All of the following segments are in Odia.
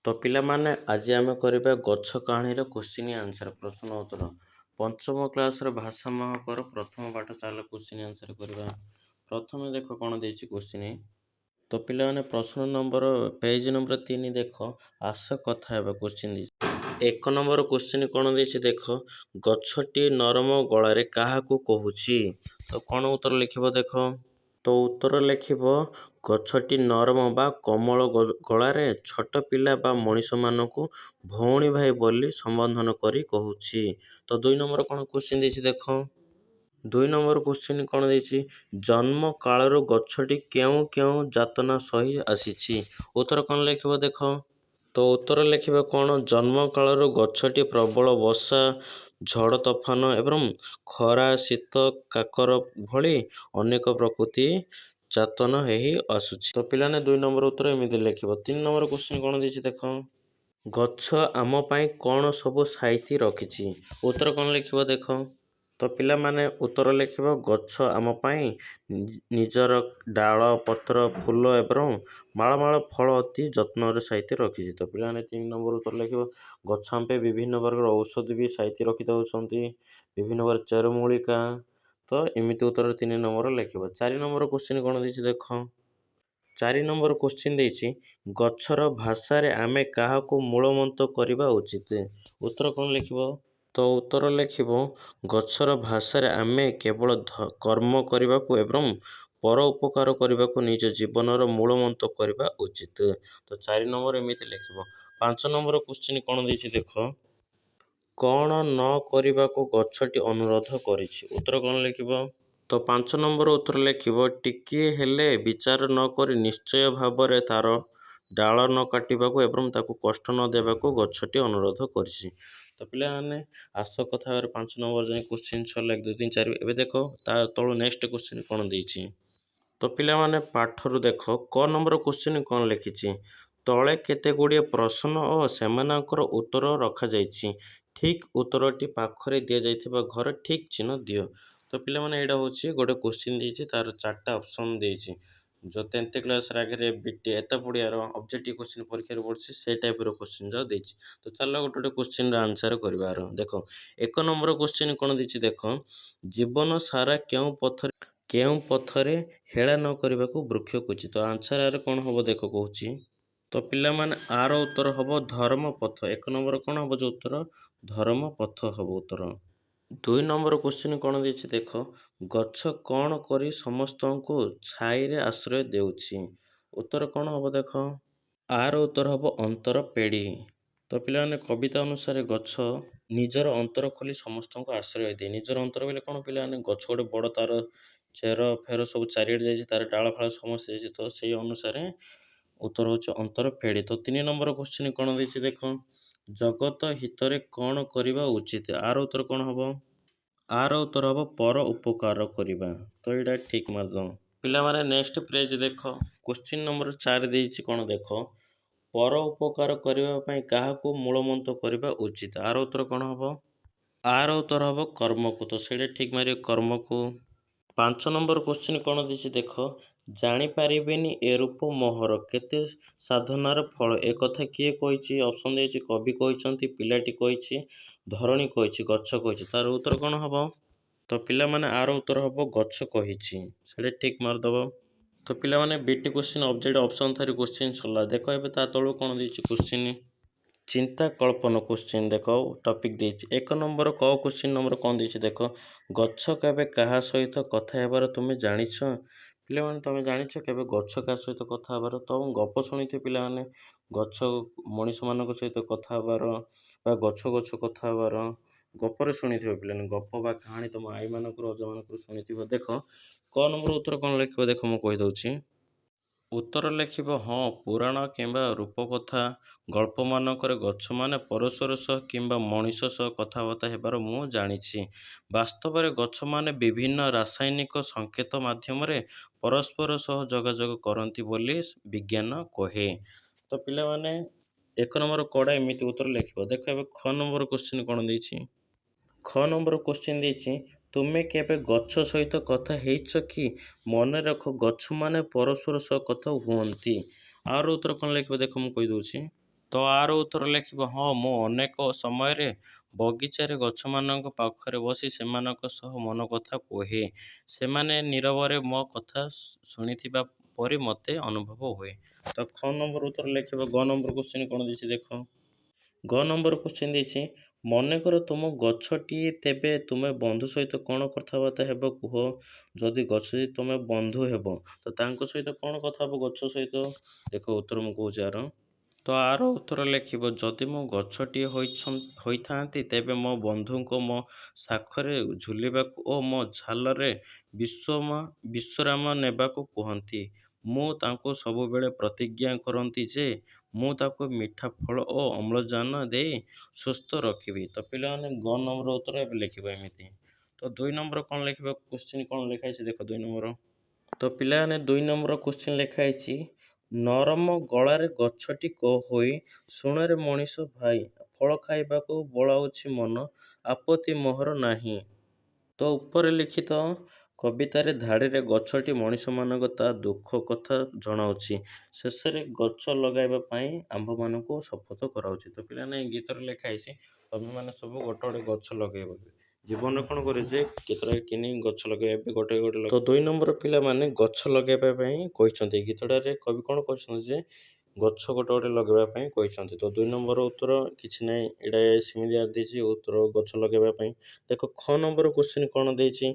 ତ ପିଲାମାନେ ଆଜି ଆମେ କରିବା ଗଛ କାହାଣୀର କୋଶ୍ଚିନ୍ ଆନ୍ସର ପ୍ରଶ୍ନ ଉତ୍ତର। ପଞ୍ଚମ କ୍ଲାସର ଭାଷା ମହାକର ପ୍ରଥମ ପାଠ। ଚାଲ କୋଶ୍ଚିନ୍ ଆନ୍ସର କରିବା। ପ୍ରଥମେ ଦେଖ କ'ଣ ଦେଇଛି କୋଶ୍ଚିନ୍। ତ ପିଲାମାନେ ପ୍ରଶ୍ନ ନମ୍ବର ପେଜ ନମ୍ବର 3 ଦେଖ, ଆସ କଥା ହେବା। କୋଶ୍ଚିନ୍ ଦେଇଛି 1 ନମ୍ବର କୋଶ୍ଚିନ୍ କ'ଣ ଦେଇଛି ଦେଖ, ଗଛଟି ନରମ ଗଳାରେ କାହାକୁ କହୁଛି। ତ କ'ଣ ଉତ୍ତର ଲେଖିବ ଦେଖ। ତ ଉତ୍ତର ଲେଖିବ, ଗଛଟି ନରମ ବା କୋମଳ ଗଳାରେ ଛୋଟ ପିଲା ବା ମଣିଷମାନଙ୍କୁ ଭଉଣୀ ଭାଇ ବୋଲି ସମ୍ବୋଧନ କରି କହୁଛି। ତ 2 ନମ୍ବର କ'ଣ କୋଶ୍ଚିନ୍ ଦେଇଛି ଦେଖ। 2 ନମ୍ବର କୋଶ୍ଚିନ୍ କ'ଣ ଦେଇଛି, ଜନ୍ମ କାଳରୁ ଗଛଟି କେଉଁ କେଉଁ ଯାତନା ସହି ଆସିଛି। ଉତ୍ତର କ'ଣ ଲେଖିବ ଦେଖ। ତ ଉତ୍ତର ଲେଖିବ କ'ଣ, ଜନ୍ମ କାଳରୁ ଗଛଟି ପ୍ରବଳ ବର୍ଷା, ଝଡ଼ ତୋଫାନ ଏବଂ ଖରା, ଶୀତ, କାକର ଭଳି ଅନେକ ପ୍ରକୃତି ଯାତନା ହେଇ ଆସୁଛି। ତ ପିଲାମାନେ 2 ନମ୍ବର ଉତ୍ତର ଏମିତି ଲେଖିବ। 3 ନମ୍ବର କୋଶ୍ଚିନ୍ କ'ଣ ଦେଇଛି ଦେଖ, ଗଛ ଆମ ପାଇଁ କ'ଣ ସବୁ ସାଇତି ରଖିଛି। ଉତ୍ତର କ'ଣ ଲେଖିବ ଦେଖ। ତ ପିଲାମାନେ ଉତ୍ତର ଲେଖିବ, ଗଛ ଆମ ପାଇଁ ନିଜର ଡାଳ, ପତ୍ର, ଫୁଲ ଏବଂ ମାଳ ମାଳ ଫଳ ଅତି ଯତ୍ନରେ ସାଇତି ରଖିଛି। ତ ପିଲାମାନେ 3 ନମ୍ବର ଉତ୍ତର ଲେଖିବ, ଗଛ ଆମ ପାଇଁ ବିଭିନ୍ନ ପ୍ରକାର ଔଷଧ ବି ସାଇତି ରଖିଥାଉଛନ୍ତି, ବିଭିନ୍ନ ପ୍ରକାର ଚେରମୂଳିକା। ତ ଏମିତି ଉତ୍ତର 3 ନମ୍ବର ଲେଖିବ। 4 ନମ୍ବର କୋଶ୍ଚିନ୍ କ'ଣ ଦେଇଛି ଦେଖ। 4 ନମ୍ବର କୋଶ୍ଚିନ୍ ଦେଇଛି, ଗଛର ଭାଷାରେ ଆମେ କାହାକୁ ମୂଳମନ୍ତ୍ର କରିବା ଉଚିତ। ଉତ୍ତର କ'ଣ ଲେଖିବ। ତ ଉତ୍ତର ଲେଖିବ, ଗଛର ଭାଷାରେ ଆମେ କେବଳ କର୍ମ କରିବାକୁ ଏବଂ ପର ଉପକାର କରିବାକୁ ନିଜ ଜୀବନର ମୂଳମନ୍ତ୍ର କରିବା ଉଚିତ। ତ 4 ନମ୍ବର ଏମିତି ଲେଖିବ। 5 ନମ୍ବର କୋଶ୍ଚିନ୍ କ'ଣ ଦେଇଛି ଦେଖ, କ'ଣ ନ କରିବାକୁ ଗଛଟି ଅନୁରୋଧ କରିଛି। ଉତ୍ତର କ'ଣ ଲେଖିବ। ତ 5 ନମ୍ବର ଉତ୍ତର ଲେଖିବ, ଟିକିଏ ହେଲେ ବିଚାର ନ କରି ନିଶ୍ଚୟ ଭାବରେ ତାର ଡାଳ ନ କାଟିବାକୁ ଏବଂ ତାକୁ କଷ୍ଟ ନ ଦେବାକୁ ଗଛଟି ଅନୁରୋଧ କରିଛି। ତ ପିଲାମାନେ ଆସ କଥା ହେବାର 5 ନମ୍ବର ଯାଏଁ କୋଶ୍ଚିନ୍ ସରିଲା 1 2 3 4। ଏବେ ଦେଖ ତା ତଳୁ ନେକ୍ସଟ କୋଶ୍ଚିନ୍ କ'ଣ ଦେଇଛି। ତ ପିଲାମାନେ ପାଠରୁ ଦେଖ, କ ନମ୍ବର କୋଶ୍ଚିନ୍ କ'ଣ ଲେଖିଛି, ତଳେ କେତେ ଗୁଡ଼ିଏ ପ୍ରଶ୍ନ ଓ ସେମାନଙ୍କର ଉତ୍ତର ରଖାଯାଇଛି। ଠିକ୍ ଉତ୍ତରଟି ପାଖରେ ଦିଆଯାଇଥିବା ଘରେ ଠିକ୍ ଚିହ୍ନ ଦିଅ। ତ ପିଲାମାନେ ଏଇଟା ହେଉଛି ଗୋଟେ କୋଶ୍ଚିନ୍ ଦେଇଛି, ତାର 4ଟା ଅପସନ୍ ଦେଇଛି। ଯେଉଁ 10th କ୍ଲାସ୍ ଆଗରେ ବିଟି ଏତେ ପଡ଼ିଆର ଅବଜେକ୍ଟିଭ୍ କୋଶ୍ଚିନ୍ ପରୀକ୍ଷାରେ ପଡ଼ୁଛି ସେଇ ଟାଇପ୍ର କୋଶ୍ଚିନ୍ ଯାକ ଦେଇଛି। ତ ଚାଲ ଗୋଟେ ଗୋଟେ କୋଶ୍ଚିନ୍ର ଆନ୍ସର କରିବାର। ଦେଖ 1 ନମ୍ବର କୋଶ୍ଚିନ୍ କ'ଣ ଦେଇଛି ଦେଖ, ଜୀବନ ସାରା କେଉଁ ପଥରେ ହେଳା ନ କରିବାକୁ ବୃକ୍ଷ କହୁଛି। ତ ଆନ୍ସର ଆର କ'ଣ ହେବ ଦେଖ କହୁଛି। ତ ପିଲାମାନେ ଆର ଉତ୍ତର ହେବ ଧର୍ମ ପଥ। 1 ନମ୍ବର କ'ଣ ହେବ ଯେଉଁ ଉତ୍ତର, ଧର୍ମ ପଥ ହେବ ଉତ୍ତର। 2 ନମ୍ବର କୋଶ୍ଚିନ୍ କ'ଣ ଦେଇଛି ଦେଖ, ଗଛ କ'ଣ କରି ସମସ୍ତଙ୍କୁ ଛାଇରେ ଆଶ୍ରୟ ଦେଉଛି। ଉତ୍ତର କ'ଣ ହେବ ଦେଖ। ଆର ଉତ୍ତର ହେବ ଅନ୍ତର ପେଡ଼ି। ତ ପିଲାମାନେ କବିତା ଅନୁସାରେ ଗଛ ନିଜର ଅନ୍ତର ଖୋଲି ସମସ୍ତଙ୍କୁ ଆଶ୍ରୟ ଦିଏ। ନିଜର ଅନ୍ତର ବୋଲେ କ'ଣ ପିଲାମାନେ, ଗଛ ଗୋଟେ ବଡ଼, ତାର ଚେର ଫେର ସବୁ ଚାରିଆଡ଼େ ଯାଇଛି, ତାର ଡାଳ ଫାଳ ସମସ୍ତେ ଯାଇଛି। ତ ସେଇ ଅନୁସାରେ ଉତ୍ତର ହେଉଛି ଅନ୍ତର ପେଡ଼ି। ତ 3 ନମ୍ବର କୋଶ୍ଚିନ୍ କ'ଣ ଦେଇଛି ଦେଖ, ଜଗତ ହିତରେ କ'ଣ କରିବା ଉଚିତ। ଆର ଉତ୍ତର କ'ଣ ହେବ। ଆର ଉତ୍ତର ହେବ ପର ଉପକାର କରିବା। ତ ଏଇଟା ଠିକ୍ ମାର୍କ। ପିଲାମାନେ ନେକ୍ସଟ ପେଜ ଦେଖ, କୋଶ୍ଚିନ୍ ନମ୍ବର 4 ଦେଇଛି କ'ଣ ଦେଖ, ପର ଉପକାର କରିବା ପାଇଁ କାହାକୁ ମୂଳମନ୍ତ୍ର କରିବା ଉଚିତ। ଆର ଉତ୍ତର କ'ଣ ହେବ। ଆର ଉତ୍ତର ହେବ କର୍ମକୁ। ତ ସେଇଟା ଠିକ୍ ମାରିବ କର୍ମକୁ। 5 ନମ୍ବର କୋଶ୍ଚିନ୍ କ'ଣ ଦେଇଛି ଦେଖ, ଜାଣିପାରିବେନି ଏ ରୂପ ମୋହର କେତେ ସାଧନାର ଫଳ। ଏ କଥା କିଏ କହିଛି। ଅପସନ୍ ଦେଇଛି, କବି କହିଛନ୍ତି, ପିଲାଟି କହିଛି, ଧରଣୀ କହିଛି, ଗଛ କହିଛି। ତାର ଉତ୍ତର କ'ଣ ହେବ। ତ ପିଲାମାନେ ଆର ଉତ୍ତର ହେବ ଗଛ କହିଛି। ସେଇଟା ଠିକ୍ ମାର୍କ ଦେବ। ତ ପିଲାମାନେ ବିଟି କୋଶ୍ଚିନ୍ ଅବଜେକ୍ଟ ଅପସନ୍ ଥରେ କୋଶ୍ଚିନ୍ ସରିଲା। ଦେଖ ଏବେ ତା ତଳୁ କ'ଣ ଦେଇଛି କୋଶ୍ଚିନ୍, ଚିନ୍ତା କଳ୍ପନ କୋଶ୍ଚିନ୍ ଦେଖ ଟପିକ୍ ଦେଇଛି। 1 ନମ୍ବର କ କୋଶ୍ଚିନ୍ ନମ୍ବର କ'ଣ ଦେଇଛି ଦେଖ, ଗଛ କେବେ କାହା ସହିତ କଥା ହେବାର ତୁମେ ଜାଣିଛ। ପିଲାମାନେ ତୁମେ ଜାଣିଛ କେବେ ଗଛ କାହା ସହିତ କଥା ହେବାର। ତ ଗପ ଶୁଣିଥିବେ ପିଲାମାନେ, ଗଛ ମଣିଷମାନଙ୍କ ସହିତ କଥା ହେବାର ବା ଗଛ କଥା ହେବାର ଗପରେ ଶୁଣିଥିବ ପିଲାମାନେ। ଗପ ବା କାହାଣୀ ତୁମ ଆଈମାନଙ୍କରୁ ଅଜାମାନଙ୍କରୁ ଶୁଣିଥିବ। ଦେଖ କ ନମ୍ବର ଉତ୍ତର କ'ଣ ଲେଖିବ ଦେଖ, ମୁଁ କହିଦେଉଛି। ଉତ୍ତର ଲେଖିବ, ହଁ, ପୁରାଣ କିମ୍ବା ରୂପକଥା ଗଳ୍ପମାନଙ୍କରେ ଗଛମାନେ ପରସ୍ପର ସହ କିମ୍ବା ମଣିଷ ସହ କଥାବାର୍ତ୍ତା ହେବାର ମୁଁ ଜାଣିଛି। ବାସ୍ତବରେ ଗଛମାନେ ବିଭିନ୍ନ ରାସାୟନିକ ସଂକେତ ମାଧ୍ୟମରେ ପରସ୍ପର ସହ ଯୋଗାଯୋଗ କରନ୍ତି ବୋଲି ବିଜ୍ଞାନ କହେ। ତ ପିଲାମାନେ 1 ନମ୍ବର କଡ଼ା ଏମିତି ଉତ୍ତର ଲେଖିବ। ଦେଖ ଏବେ ଖ ନମ୍ବର କୋଶ୍ଚିନ୍ କ'ଣ ଦେଇଛି। ଖ ନମ୍ବର କୋଶ୍ଚିନ୍ ଦେଇଛି, ତୁମେ କେବେ ଗଛ ସହିତ କଥା ହେଇଛ କି। ମନେ ରଖ ଗଛମାନେ ପରସ୍ପର ସହ କଥା ହୁଅନ୍ତି। ଆର ଉତ୍ତର କ'ଣ ଲେଖିବ ଦେଖ, ମୁଁ କହିଦେଉଛି। ତ ଆର ଉତ୍ତର ଲେଖିବ ହଁ, ମୁଁ ଅନେକ ସମୟରେ ବଗିଚାରେ ଗଛମାନଙ୍କ ପାଖରେ ବସି ସେମାନଙ୍କ ସହ ମନ କଥା କୁହେ। ସେମାନେ ନୀରବରେ ମୋ କଥା ଶୁଣିଥିବା ପରି ମୋତେ ଅନୁଭବ ହୁଏ। ତ ଖ ନମ୍ବର ଉତ୍ତର ଲେଖିବ। ଗ ନମ୍ବର କ୍ୱେଶ୍ଚିନ୍ କ'ଣ ଦେଇଛି ଦେଖ। ଗ ନମ୍ବର କ୍ୱେଶ୍ଚିନ୍ ଦେଇଛି, ମନେକର ତୁମ ଗଛଟିଏ, ତେବେ ତୁମେ ବନ୍ଧୁ ସହିତ କ'ଣ କଥାବାର୍ତ୍ତା ହେବ କୁହ। ଯଦି ଗଛ ଯଦି ତୁମେ ବନ୍ଧୁ ହେବ ତ ତାଙ୍କ ସହିତ କ'ଣ କଥା ହେବ ଗଛ ସହିତ? ଦେଖ ଉତ୍ତର ମୁଁ କହୁଛି ଆର। ତ ଆର ଉତ୍ତର ଲେଖିବ, ଯଦି ମୁଁ ଗଛଟିଏ ହୋଇଥାନ୍ତି ତେବେ ମୋ ବନ୍ଧୁଙ୍କୁ ମୋ ଶାଖରେ ଝୁଲିବାକୁ ଓ ମୋ ଝାଲରେ ବିଶ୍ରାମ ନେବାକୁ କୁହନ୍ତି। ମୁଁ ତାଙ୍କୁ ସବୁବେଳେ ପ୍ରତିଜ୍ଞା କରନ୍ତି ଯେ ମୁଁ ତାକୁ ମିଠା ଫଳ ଓ ଅମ୍ଳଜାନ ଦେଇ ସୁସ୍ଥ ରଖିବି। ତ ପିଲାମାନେ ଗ ନମ୍ବର ଉତ୍ତର ଏବେ ଲେଖିବ ଏମିତି। ତ 2 ନମ୍ବର କ'ଣ ଲେଖିବ? କ୍ୱେଶ୍ଚିନ୍ କ'ଣ ଲେଖା ହେଇଛି ଦେଖ 2 ନମ୍ବର। ତ ପିଲାମାନେ 2 ନମ୍ବର କ୍ୱେଶ୍ଚିନ୍ ଲେଖା ହେଇଛି, ନରମ ଗଳାରେ ଗଛଟି କହୋଇ, ଶୁଣରେ ମଣିଷ ଭାଇ, ଫଳ ଖାଇବାକୁ ବଳାଉଛି ମନ, ଆପତ୍ତି ମୋହର ନାହିଁ। ତ ଉପରେ ଲିଖିତ କବିତାରେ ଧାଡ଼ିରେ ଗଛଟି ମଣିଷମାନଙ୍କ ତା ଦୁଃଖ କଥା ଜଣାଉଛି। ଶେଷରେ ଗଛ ଲଗାଇବା ପାଇଁ ଆମ୍ଭମାନଙ୍କୁ ଶପଥ କରାଉଛି। ତ ପିଲାମାନେ ଏ ଗୀତରେ ଲେଖା ହେଇଛି ତମେମାନେ ସବୁ ଗୋଟେ ଗୋଟେ ଗଛ ଲଗେଇବ। ଜୀବନରେ କ'ଣ କରିବ ଯେ କେତେଟା କିନି ଗଛ ଲଗେଇବା ଏବେ ଗୋଟେ ଗୋଟେ। ତ 2 ନମ୍ବର ପିଲାମାନେ ଗଛ ଲଗେଇବା ପାଇଁ କହିଛନ୍ତି। ଗୀତଟାରେ କବି କ'ଣ କହିଛନ୍ତି ଯେ ଗଛ ଗୋଟେ ଗୋଟେ ଲଗେଇବା ପାଇଁ କହିଛନ୍ତି। ତ 2 ନମ୍ବର ଉତ୍ତର କିଛି ନାହିଁ, ଏଇଟା ସେମିତି ଦେଇଛି ଉତ୍ତର ଗଛ ଲଗେଇବା ପାଇଁ। ଦେଖ ଖ ନମ୍ବର କ୍ୱେଶ୍ଚିନ୍ କ'ଣ ଦେଇଛି,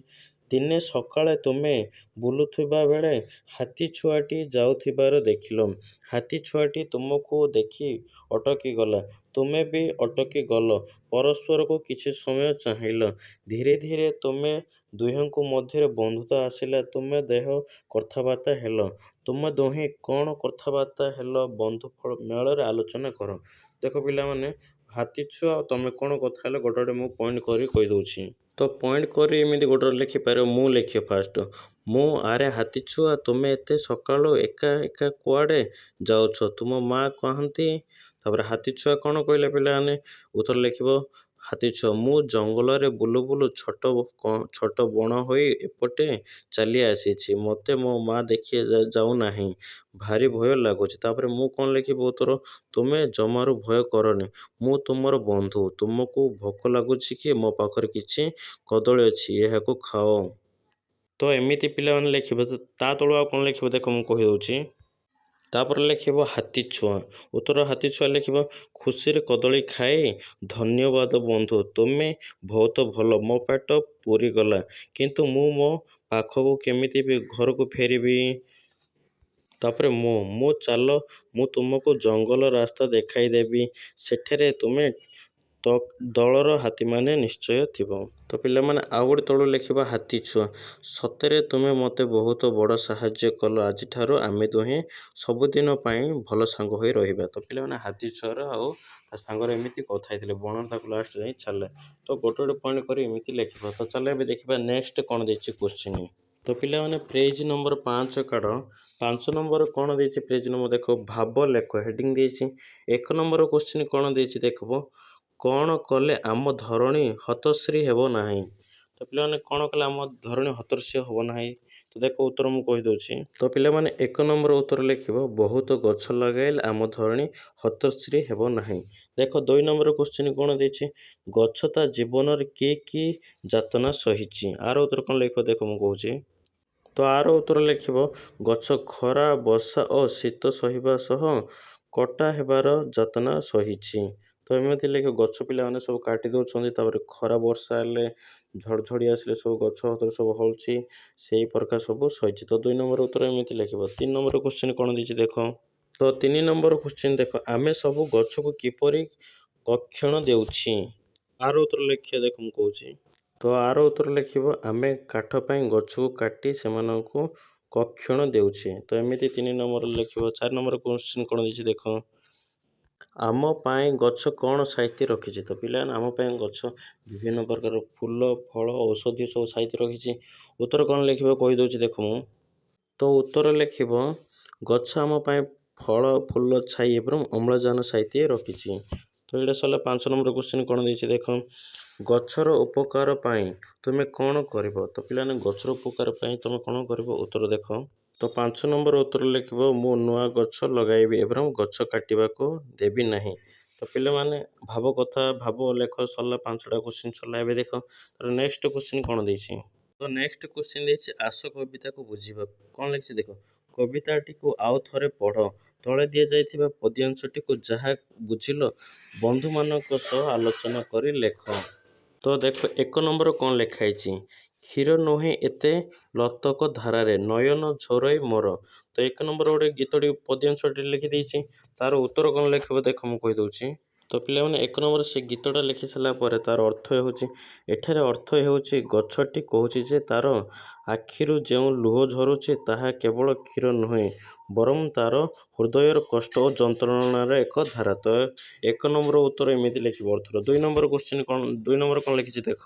ଦିନେ ସକାଳେ ତୁମେ ବୁଲୁଥିବା ବେଳେ ହାତୀ ଛୁଆଟି ଯାଉଥିବାର ଦେଖିଲ। ହାତୀ ଛୁଆଟି ତୁମକୁ ଦେଖି ଅଟକି ଗଲା, ତୁମେ ବି ଅଟକି ଗଲ, ପରସ୍ପରକୁ କିଛି ସମୟ ଚାହିଁଲ। ଧୀରେ ଧୀରେ ତୁମେ ଦୁହିଁଙ୍କ ମଧ୍ୟରେ ବନ୍ଧୁତା ଆସିଲା, ତୁମେ ଦେହ କଥାବାର୍ତ୍ତା ହେଲ। ତୁମେ ଦୁହେଁ କ'ଣ କଥାବାର୍ତ୍ତା ହେଲ ବନ୍ଧୁ ମେଳରେ ଆଲୋଚନା କର। ଦେଖ ପିଲାମାନେ, ହାତୀ ଛୁଆ ତମେ କ'ଣ କଥା ହେଲେ ଗୋଟେ ଗୋଟେ ମୁଁ ପଏଣ୍ଟ କରି କହିଦେଉଛି। ତ ପଏଣ୍ଟ କରି ଏମିତି ଗୋଟେ ଲେଖିପାରିବ। ମୁଁ ଲେଖିବ ଫାଷ୍ଟ, ମୁଁ ଆରେ ହାତୀ ଛୁଆ ତୁମେ ଏତେ ସକାଳୁ ଏକା ଏକା କୁଆଡ଼େ ଯାଉଛ, ତୁମ ମା କହନ୍ତି। ତାପରେ ହାତୀ ଛୁଆ କ'ଣ କହିଲେ ପିଲାମାନେ? ଉତ୍ତର ଲେଖିବ ହାତୀ ଛୁଆ, ମୁଁ ଜଙ୍ଗଲରେ ବୁଲୁ ବୁଲୁ ଛୋଟ ବଣ ହୋଇ ଏପଟେ ଚାଲି ଆସିଛି, ମୋତେ ମୋ ମା ଦେଖି ଯାଉନାହିଁ, ଭାରି ଭୟ ଲାଗୁଛି। ତାପରେ ମୁଁ କ'ଣ ଲେଖିବ ଉତ୍ତର, ତୁମେ ଜମାରୁ ଭୟ କରନି, ମୁଁ ତୁମର ବନ୍ଧୁ, ତୁମକୁ ଭୋକ ଲାଗୁଛି କି? ମୋ ପାଖରେ କିଛି କଦଳୀ ଅଛି, ଏହାକୁ ଖାଅ। ତ ଏମିତି ପିଲାମାନେ ଲେଖିବ। ତା ତଳୁ ଆଉ କ'ଣ ଲେଖିବ ଦେଖ ମୁଁ କହିଦେଉଛି। ତାପରେ ଲେଖିବ ହାତୀ ଛୁଆ। ଉତ୍ତର ହାତୀ ଛୁଆ ଲେଖିବ, ଖୁସିରେ କଦଳୀ ଖାଇ, ଧନ୍ୟବାଦ ବନ୍ଧୁ, ତୁମେ ବହୁତ ଭଲ, ମୋ ପେଟ ପୂରିଗଲା, କିନ୍ତୁ ମୁଁ ମୋ ପାଖକୁ କେମିତି ଘରକୁ ଫେରିବି? ତାପରେ ମୁଁ ଚାଲ, ମୁଁ ତୁମକୁ ଜଙ୍ଗଲ ରାସ୍ତା ଦେଖାଇଦେବି, ସେଠାରେ ତୁମେ ଦଳର ହାତୀମାନେ ନିଶ୍ଚୟ ଥିବ। ତ ପିଲାମାନେ ଆଉ ଗୋଟେ ତଳୁ ଲେଖିବା ହାତୀ ଛୁଆ, ସତରେ ତୁମେ ମୋତେ ବହୁତ ବଡ଼ ସାହାଯ୍ୟ କଲ, ଆଜିଠାରୁ ଆମେ ଦୁହେଁ ସବୁଦିନ ପାଇଁ ଭଲ ସାଙ୍ଗ ହୋଇ ରହିବା। ତ ପିଲାମାନେ ହାତୀ ଛୁଆର ଆଉ ତା ସାଙ୍ଗରେ ଏମିତି କଥା ହେଇଥିଲେ, ବଣରେ ତାକୁ ଲାଷ୍ଟ ଯାଇ ଚାଲେ। ତ ଗୋଟେ ଗୋଟେ ପଏଣ୍ଟ କରି ଏମିତି ଲେଖିବା। ତ ଚାଲ ଏବେ ଦେଖିବା ନେକ୍ସଟ କ'ଣ ଦେଇଛି କ୍ୱେଶ୍ଚିନ୍। ତ ପିଲାମାନେ ପେଜ ନମ୍ବର 5 କାଢ଼। 5 ନମ୍ବର କ'ଣ ଦେଇଛି ପେଜ ନମ୍ବର ଦେଖ, ଭାବ ଲେଖ ହେଡ଼ିଂ ଦେଇଛି। 1 ନମ୍ବର କ୍ୱେଶ୍ଚିନ୍ କ'ଣ ଦେଇଛି ଦେଖିବ, କ'ଣ କଲେ ଆମ ଧରଣୀ ହତଶ୍ରୀ ହେବ ନାହିଁ। ତ ପିଲାମାନେ କ'ଣ କଲେ ଆମ ଧରଣୀ ହତଶ୍ରୀ ହେବ ନାହିଁ? ତ ଦେଖ ଉତ୍ତର ମୁଁ କହିଦେଉଛି। ତ ପିଲାମାନେ 1 ନମ୍ବର ଉତ୍ତର ଲେଖିବ, ବହୁତ ଗଛ ଲଗାଇଲେ ଆମ ଧରଣୀ ହତଶ୍ରୀ ହେବ ନାହିଁ। ଦେଖ 2 ନମ୍ବର କ୍ୱେଶ୍ଚିନ୍ କ'ଣ ଦେଇଛି, ଗଛ ତା ଜୀବନରେ କି ଯାତନା ସହିଛି। ଆର ଉତ୍ତର କ'ଣ ଲେଖିବ ଦେଖ ମୁଁ କହୁଛି। ତ ଆର ଉତ୍ତର ଲେଖିବ, ଗଛ ଖରା ବର୍ଷା ଓ ଶୀତ ସହିବା ସହ କଟା ହେବାର ଯାତନା ସହିଛି। ତ ଏମିତି ଲେଖିବ। ଗଛ ପିଲାମାନେ ସବୁ କାଟି ଦେଉଛନ୍ତି, ତାପରେ ଖରା ବର୍ଷା ହେଲେ ଝଡ଼ଝଡ଼ି ଆସିଲେ ସବୁ ଗଛ ସବୁ ହଳୁଛି, ସେଇ ପ୍ରକାର ସବୁ ସହିଛି। ତ 2 ନମ୍ବର ଉତ୍ତର ଏମିତି ଲେଖିବ। 3 ନମ୍ବର କ୍ୱେଶ୍ଚିନ୍ କ'ଣ ଦେଇଛି ଦେଖ। ତ 3 ନମ୍ବର କ୍ୱେଶ୍ଚିନ୍ ଦେଖ, ଆମେ ସବୁ ଗଛକୁ କିପରି କକ୍ଷଣ ଦେଉଛି। ଆର ଉତ୍ତର ଲେଖିବା ଦେଖ ମୁଁ କହୁଛି। ତ ଆର ଉତ୍ତର ଲେଖିବ, ଆମେ କାଠ ପାଇଁ ଗଛକୁ କାଟି ସେମାନଙ୍କୁ କକ୍ଷଣ ଦେଉଛେ। ତ ଏମିତି 3 ନମ୍ବର ଲେଖିବ। 4 ନମ୍ବର କ୍ୱେଶ୍ଚିନ୍ କ'ଣ ଦେଇଛି ଦେଖ, ଆମ ପାଇଁ ଗଛ କ'ଣ ସାଇତି ରଖିଛି। ତ ପିଲାମାନେ ଆମ ପାଇଁ ଗଛ ବିଭିନ୍ନ ପ୍ରକାର ଫୁଲ ଫଳ ଔଷଧୀୟ ସବୁ ସାଇତି ରଖିଛି। ଉତ୍ତର କ'ଣ ଲେଖିବ କହିଦେଉଛି ଦେଖ ମୁଁ। ତ ଉତ୍ତର ଲେଖିବ, ଗଛ ଆମ ପାଇଁ ଫଳ ଫୁଲ ଛାଇ ଏବଂ ଅମ୍ଳଜାନ ସାଇତି ରଖିଛି। ତ ଏଇଟା ସରିଲା। 5 ନମ୍ବର କ୍ୱେଶ୍ଚିନ୍ କ'ଣ ଦେଇଛି ଦେଖ, ଗଛର ଉପକାର ପାଇଁ ତୁମେ କ'ଣ କରିବ। ତ ପିଲାମାନେ ଗଛର ଉପକାର ପାଇଁ ତୁମେ କ'ଣ କରିବ ଉତ୍ତର ଦେଖ। ତ 5 ନମ୍ବର ଉତ୍ତର ଲେଖିବ ମୁଁ ନୂଆ ଗଛ ଲଗାଇବି ଏବଂ ଗଛ କାଟିବାକୁ ଦେବି ନାହିଁ। ତ ପିଲାମାନେ ଭାବ କଥା ଭାବ ଲେଖ ସରିଲା 5ଟା କ୍ୱେଶ୍ଚିନ୍ ସରିଲା। ଏବେ ଦେଖ ତାର ନେକ୍ସଟ କ୍ୱେଶ୍ଚିନ୍ କ'ଣ ଦେଇଛି। ତ ନେକ୍ସଟ କ୍ୱେଶ୍ଚିନ୍ ଦେଇଛି ଆସ କବିତାକୁ ବୁଝିବା। କ'ଣ ଲେଖିଛି ଦେଖ କବିତାଟିକୁ ଆଉ ଥରେ ପଢ଼। ତଳେ ଦିଆଯାଇଥିବା ପଦ୍ୟାଂଶଟିକୁ ଯାହା ବୁଝିଲ ବନ୍ଧୁମାନଙ୍କ ସହ ଆଲୋଚନା କରି ଲେଖ। ତ ଦେଖ 1 ନମ୍ବର କ'ଣ ଲେଖା ହେଇଛି କ୍ଷୀର ନୁହେଁ ଏତେ ଲତକ ଧାରାରେ ନୟନ ଝରୋଇ ମୋର। ତ 1 ନମ୍ବର ଗୋଟେ ଗୀତଟି ପଦ୍ୟାଂଶଟି ଲେଖିଦେଇଛି। ତାର ଉତ୍ତର କ'ଣ ଲେଖିବ ଦେଖ ମୁଁ କହିଦେଉଛି। ତ ପିଲାମାନେ 1 ନମ୍ବର ସେ ଗୀତଟା ଲେଖି ସାରିଲା ପରେ ତାର ଅର୍ଥ ହେଉଛି ଏଠାରେ ଅର୍ଥ ହେଉଛି ଗଛଟି କହୁଛି ଯେ ତାର ଆଖିରୁ ଯେଉଁ ଲୁହ ଝରୁଛି ତାହା କେବଳ କ୍ଷୀର ନୁହେଁ ବରଂ ତାର ହୃଦୟର କଷ୍ଟ ଓ ଯନ୍ତ୍ରଣାର ଏକ ଧାରା। ତ 1 ନମ୍ବର ଉତ୍ତର ଏମିତି ଲେଖିବ ଅର୍ଥର। 2 ନମ୍ବର କ୍ୱେଶ୍ଚିନ୍ କ'ଣ 2 ନମ୍ବର କ'ଣ ଲେଖିଛି ଦେଖ।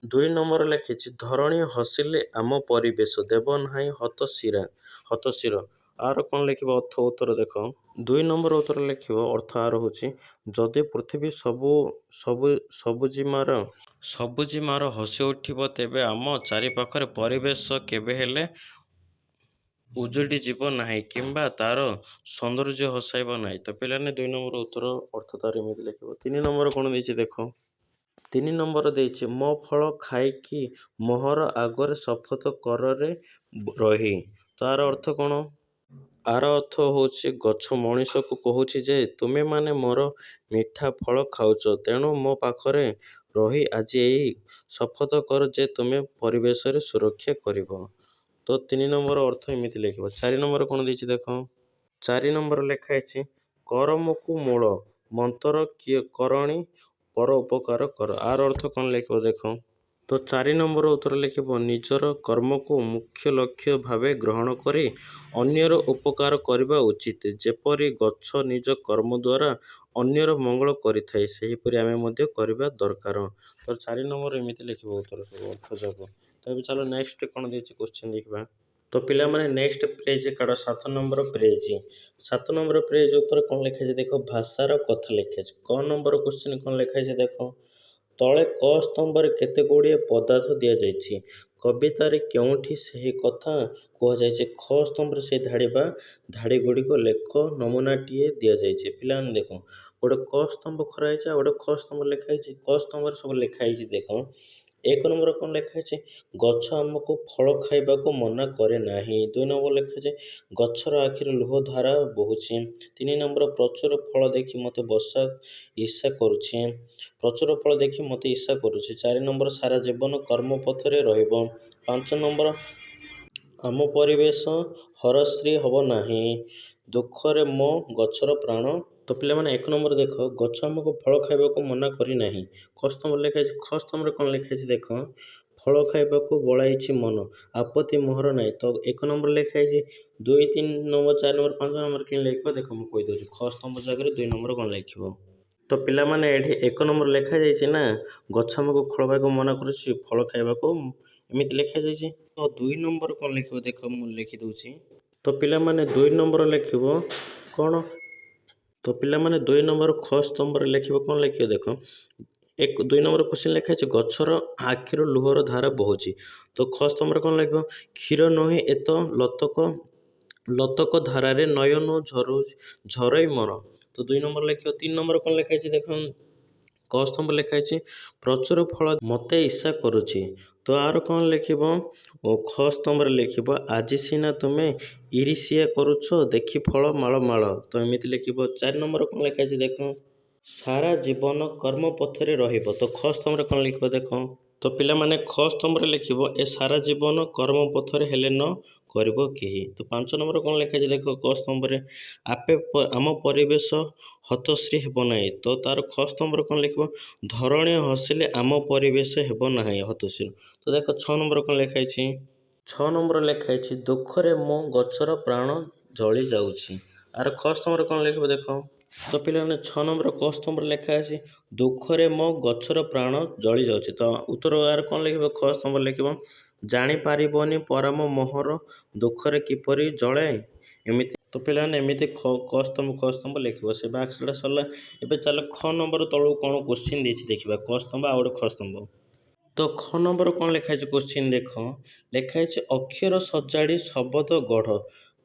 2 ନମ୍ବର ଲେଖିଛି ଧରଣୀ ହସିଲେ ଆମ ପରିବେଶ ଦେବ ନାହିଁ ହତଶିର। ଆର କ'ଣ ଲେଖିବ ଅର୍ଥ ଉତ୍ତର ଦେଖ। 2 ନମ୍ବର ଉତ୍ତର ଲେଖିବ ଅର୍ଥ ଆର ହେଉଛି ଯଦି ପୃଥିବୀ ସବୁଜିମାର ହସି ଉଠିବ ତେବେ ଆମ ଚାରିପାଖରେ ପରିବେଶ କେବେ ହେଲେ ଉଜୁଡ଼ି ଯିବ ନାହିଁ କିମ୍ବା ତାର ସୌନ୍ଦର୍ଯ୍ୟ ହସାଇବ ନାହିଁ। ତ ପିଲାମାନେ 2 ନମ୍ବର ଉତ୍ତର ଅର୍ଥ ତାର ଏମିତି ଲେଖିବ। 3 ନମ୍ବର କ'ଣ ଦେଇଛି ଦେଖ। 3 ନମ୍ବର ଦେଇଛି ମୋ ଫଳ ଖାଇକି ମୋହର ଆଗରେ ଶପଥ କରରେ ରହି। ତାର ଅର୍ଥ କ'ଣ। ଆର ଅର୍ଥ ହେଉଛି ଗଛ ମଣିଷକୁ କହୁଛି ଯେ ତୁମେମାନେ ମୋର ମିଠା ଫଳ ଖାଉଛ ତେଣୁ ମୋ ପାଖରେ ରହି ଆଜି ଏଇ ଶପଥ କର ଯେ ତୁମେ ପରିବେଶରେ ସୁରକ୍ଷା କରିବ। ତ 3 ନମ୍ବର ଅର୍ଥ ଏମିତି ଲେଖିବ। 4 ନମ୍ବର କ'ଣ ଦେଇଛି ଦେଖ। 4 ନମ୍ବର ଲେଖା ହେଇଛି କରମକୁ ମୂଳ ମନ୍ତ୍ର କିଏ କରଣି ପର ଉପକାର କର। ଆର ଅର୍ଥ କ'ଣ ଲେଖିବ ଦେଖ। ତ 4 ନମ୍ବର ଉତ୍ତର ଲେଖିବ ନିଜର କର୍ମକୁ ମୁଖ୍ୟ ଲକ୍ଷ୍ୟ ଭାବେ ଗ୍ରହଣ କରି ଅନ୍ୟର ଉପକାର କରିବା ଉଚିତ। ଯେପରି ଗଛ ନିଜ କର୍ମ ଦ୍ୱାରା ଅନ୍ୟର ମଙ୍ଗଳ କରିଥାଏ ସେହିପରି ଆମେ ମଧ୍ୟ କରିବା ଦରକାର। ତ 4 ନମ୍ବର ଏମିତି ଲେଖିବ ଉତ୍ତର ସବୁ ଅର୍ଥ ଯାକ। ତ ଏବେ ଚାଲ ନେକ୍ସଟ କ'ଣ ଦେଇଛି କ୍ୱେଶ୍ଚିନ୍ ଦେଖିବା। ତ ପିଲାମାନେ ନେକ୍ସଟ ପେଜ କାଢ଼ 7 ନମ୍ବର ପେଜ। 7 ନମ୍ବର ପେଜ ଉପରେ କ'ଣ ଲେଖାଯାଇଛି ଦେଖ ଭାଷାର କଥା ଲେଖାଯାଇଛି। କ ନମ୍ବର କ୍ୱେଶ୍ଚିନ୍ କ'ଣ ଲେଖାଯାଇଛି ଦେଖ ତଳେ କ ସ୍ତମ୍ଭରେ କେତେ ଗୁଡ଼ିଏ ପଦାର୍ଥ ଦିଆଯାଇଛି କବିତାରେ କେଉଁଠି ସେହି କଥା କୁହାଯାଇଛି। ଖ ସ୍ତମ୍ଭରେ ସେହି ଧାଡ଼ି ଗୁଡ଼ିକ ଲେଖ ନମୁନାଟିଏ ଦିଆଯାଇଛି। ପିଲାମାନେ ଦେଖ ଗୋଟେ କ ସ୍ତମ୍ଭ କରାଯାଇଛି ଆଉ ଗୋଟେ ଖ ସ୍ତମ୍ଭ ଲେଖା ହେଇଛି। କ ସ୍ତମ୍ଭରେ ସବୁ ଲେଖା ହେଇଛି ଦେଖ 1 ନମ୍ବର କ'ଣ ଲେଖା ହେଇଛି ଗଛ ଆମକୁ ଫଳ ଖାଇବାକୁ ମନା କରେ ନାହିଁ। 2 ନମ୍ବର ଲେଖା ହେଇଛି ଗଛର ଆଖିରୁ ଲୁହ ଧାରା ବହୁଛି। 3 ନମ୍ବର ପ୍ରଚୁର ଫଳ ଦେଖି ମୋତେ ଈର୍ଷା କରୁଛି। 4 ନମ୍ବର ସାରା ଜୀବନ କର୍ମ ପଥରେ ରହିବ। 5 ନମ୍ବର ଆମ ପରିବେଶ ହରଶ୍ରୀ ହେବ ନାହିଁ ଦୁଃଖରେ ମୋ ଗଛର ପ୍ରାଣ। ତ ପିଲାମାନେ 1 ନମ୍ବର ଦେଖ ଗଛ ଆମକୁ ଫଳ ଖାଇବାକୁ ମନା କରିନାହିଁ। ଖ ସ୍ତମ୍ଭରେ ଲେଖା ହେଇଛି ଖ ସ୍ତମ୍ଭରେ କ'ଣ ଲେଖା ହେଇଛି ଦେଖ ଫଳ ଖାଇବାକୁ ବଳାଇଛି ମନ ଆପତ୍ତି ମୋହର ନାହିଁ। ତ 1 ନମ୍ବର ଲେଖା ହେଇଛି 2 3 ନମ୍ବର 4 ନମ୍ବର 5 ନମ୍ବର କେମିତି ଲେଖିବ ଦେଖ ମୁଁ କହିଦେଉଛି। ଖ ସ୍ତମ୍ଭ ଜାଗାରେ 2 ନମ୍ବର କ'ଣ ଲେଖିବ। ତ ପିଲାମାନେ ଏଠି 1 ନମ୍ବର ଲେଖାଯାଇଛି ନା ଗଛ ଆମକୁ ଫଳ ଖାଇବାକୁ ମନା କରୁଛି ଫଳ ଖାଇବାକୁ ଏମିତି ଲେଖାଯାଇଛି। ତ 2 ନମ୍ବର କ'ଣ ଲେଖିବ ଦେଖ ମୁଁ ଲେଖିଦେଉଛି। ତ ପିଲାମାନେ 2 ନମ୍ବର ଲେଖିବ କ'ଣ। ତ ପିଲାମାନେ 2 ନମ୍ବର ଖ ସ୍ତମ୍ଭରେ ଲେଖିବ କ'ଣ ଲେଖିବ ଦେଖ 2 ନମ୍ବର କ୍ୱେଶ୍ଚିନ୍ ଲେଖା ହେଇଛି ଗଛର ଆଖିରୁ ଲୁହର ଧାରା ବହୁଛି। ତ ଖ ସ୍ତମ୍ଭରେ କ'ଣ ଲେଖିବ କ୍ଷୀର ନୁହେଁ ଏତ ଲତକ ଧାରାରେ ନୟନ ଝରୋଇ ମୋର। ତ 2 ନମ୍ବର ଲେଖିବ। 3 ନମ୍ବର କ'ଣ ଲେଖା ହେଇଛି ଦେଖ କ ସ୍ତମ୍ଭ ଲେଖା ହେଇଛି ପ୍ରଚୁର ଫଳ ମୋତେ ଈର୍ଷା କରୁଛି। ତ ଆର କ'ଣ ଲେଖିବ ଖ ସ୍ତମ୍ଭରେ ଲେଖିବ ଆଜି ସିନା ତୁମେ ଇରିସିଆ କରୁଛ ଦେଖି ଫଳ ମାଳ। ତ ଏମିତି ଲେଖିବ। 4 ନମ୍ବର କ'ଣ ଲେଖା ହେଇଛି ଦେଖ ସାରା ଜୀବନ କର୍ମ ପଥରେ ରହିବ। ତ ଖ ସ୍ତମ୍ଭରେ କ'ଣ ଲେଖିବ ଦେଖ ତ ପିଲାମାନେ ଖ ସ୍ତମ୍ଭରେ ଲେଖିବ ଏ ସାରା ଜୀବନ କର୍ମ ପଥରେ ହେଲେ ନ କରିବ କେହି। ତ 5 ନମ୍ବର କ'ଣ ଲେଖା ହେଇଛି ଦେଖ କ ସ୍ତମ୍ଭରେ ଆମ ପରିବେଶ ହତଶ୍ରୀ ହେବ ନାହିଁ। ତ ତାର ଖ ସ୍ତମ୍ଭରେ କ'ଣ ଲେଖିବ ଧରଣୀ ହସିଲେ ଆମ ପରିବେଶ ହେବ ନାହିଁ ହତଶ୍ରୀ। ତ ଦେଖ 6 ନମ୍ବର କ'ଣ ଲେଖା ହେଇଛି 6 ନମ୍ବର ଲେଖା ହେଇଛି ଦୁଃଖରେ ମୋ ଗଛର ପ୍ରାଣ ଜଳି ଯାଉଛି। ଆର ଖ ସ୍ତମ୍ଭରେ କ'ଣ ଲେଖିବ ଦେଖ ତ ପିଲାମାନେ 6 ନମ୍ବର କ ସ୍ତମ୍ଭରେ ଲେଖା ଅଛି ଦୁଃଖରେ ମୋ ଗଛର ପ୍ରାଣ ଜଳି ଯାଉଛି। ତ ଉତ୍ତର ଆର କ'ଣ ଲେଖିବ ଖ ସ୍ତମ୍ଭରେ ଲେଖିବ ଜାଣିପାରିବନି ପରମ ମୋହର ଦୁଃଖରେ କିପରି ଜଳେ ଏମିତି। ତ ପିଲାମାନେ ଏମିତି କ ସ୍ତମ୍ଭ ଲେଖିବ। ସେ ବାକ୍ସଟା ସରିଲା। ଏବେ ଚାଲ ଖ ନମ୍ବର ତଳକୁ କ'ଣ କ୍ୱେଶ୍ଚିନ୍ ଦେଇଛି ଦେଖିବା କ ସ୍ତମ୍ଭ ଆଉ ଗୋଟେ ଖ ସ୍ତମ୍ଭ। ତ ଖ ନମ୍ବର କ'ଣ ଲେଖା ହେଇଛି କୋଶ୍ଚିନ୍ ଦେଖ, ଲେଖା ହେଇଛି ଅକ୍ଷର ସଜାଡ଼ି ଶବଦ ଗଢ଼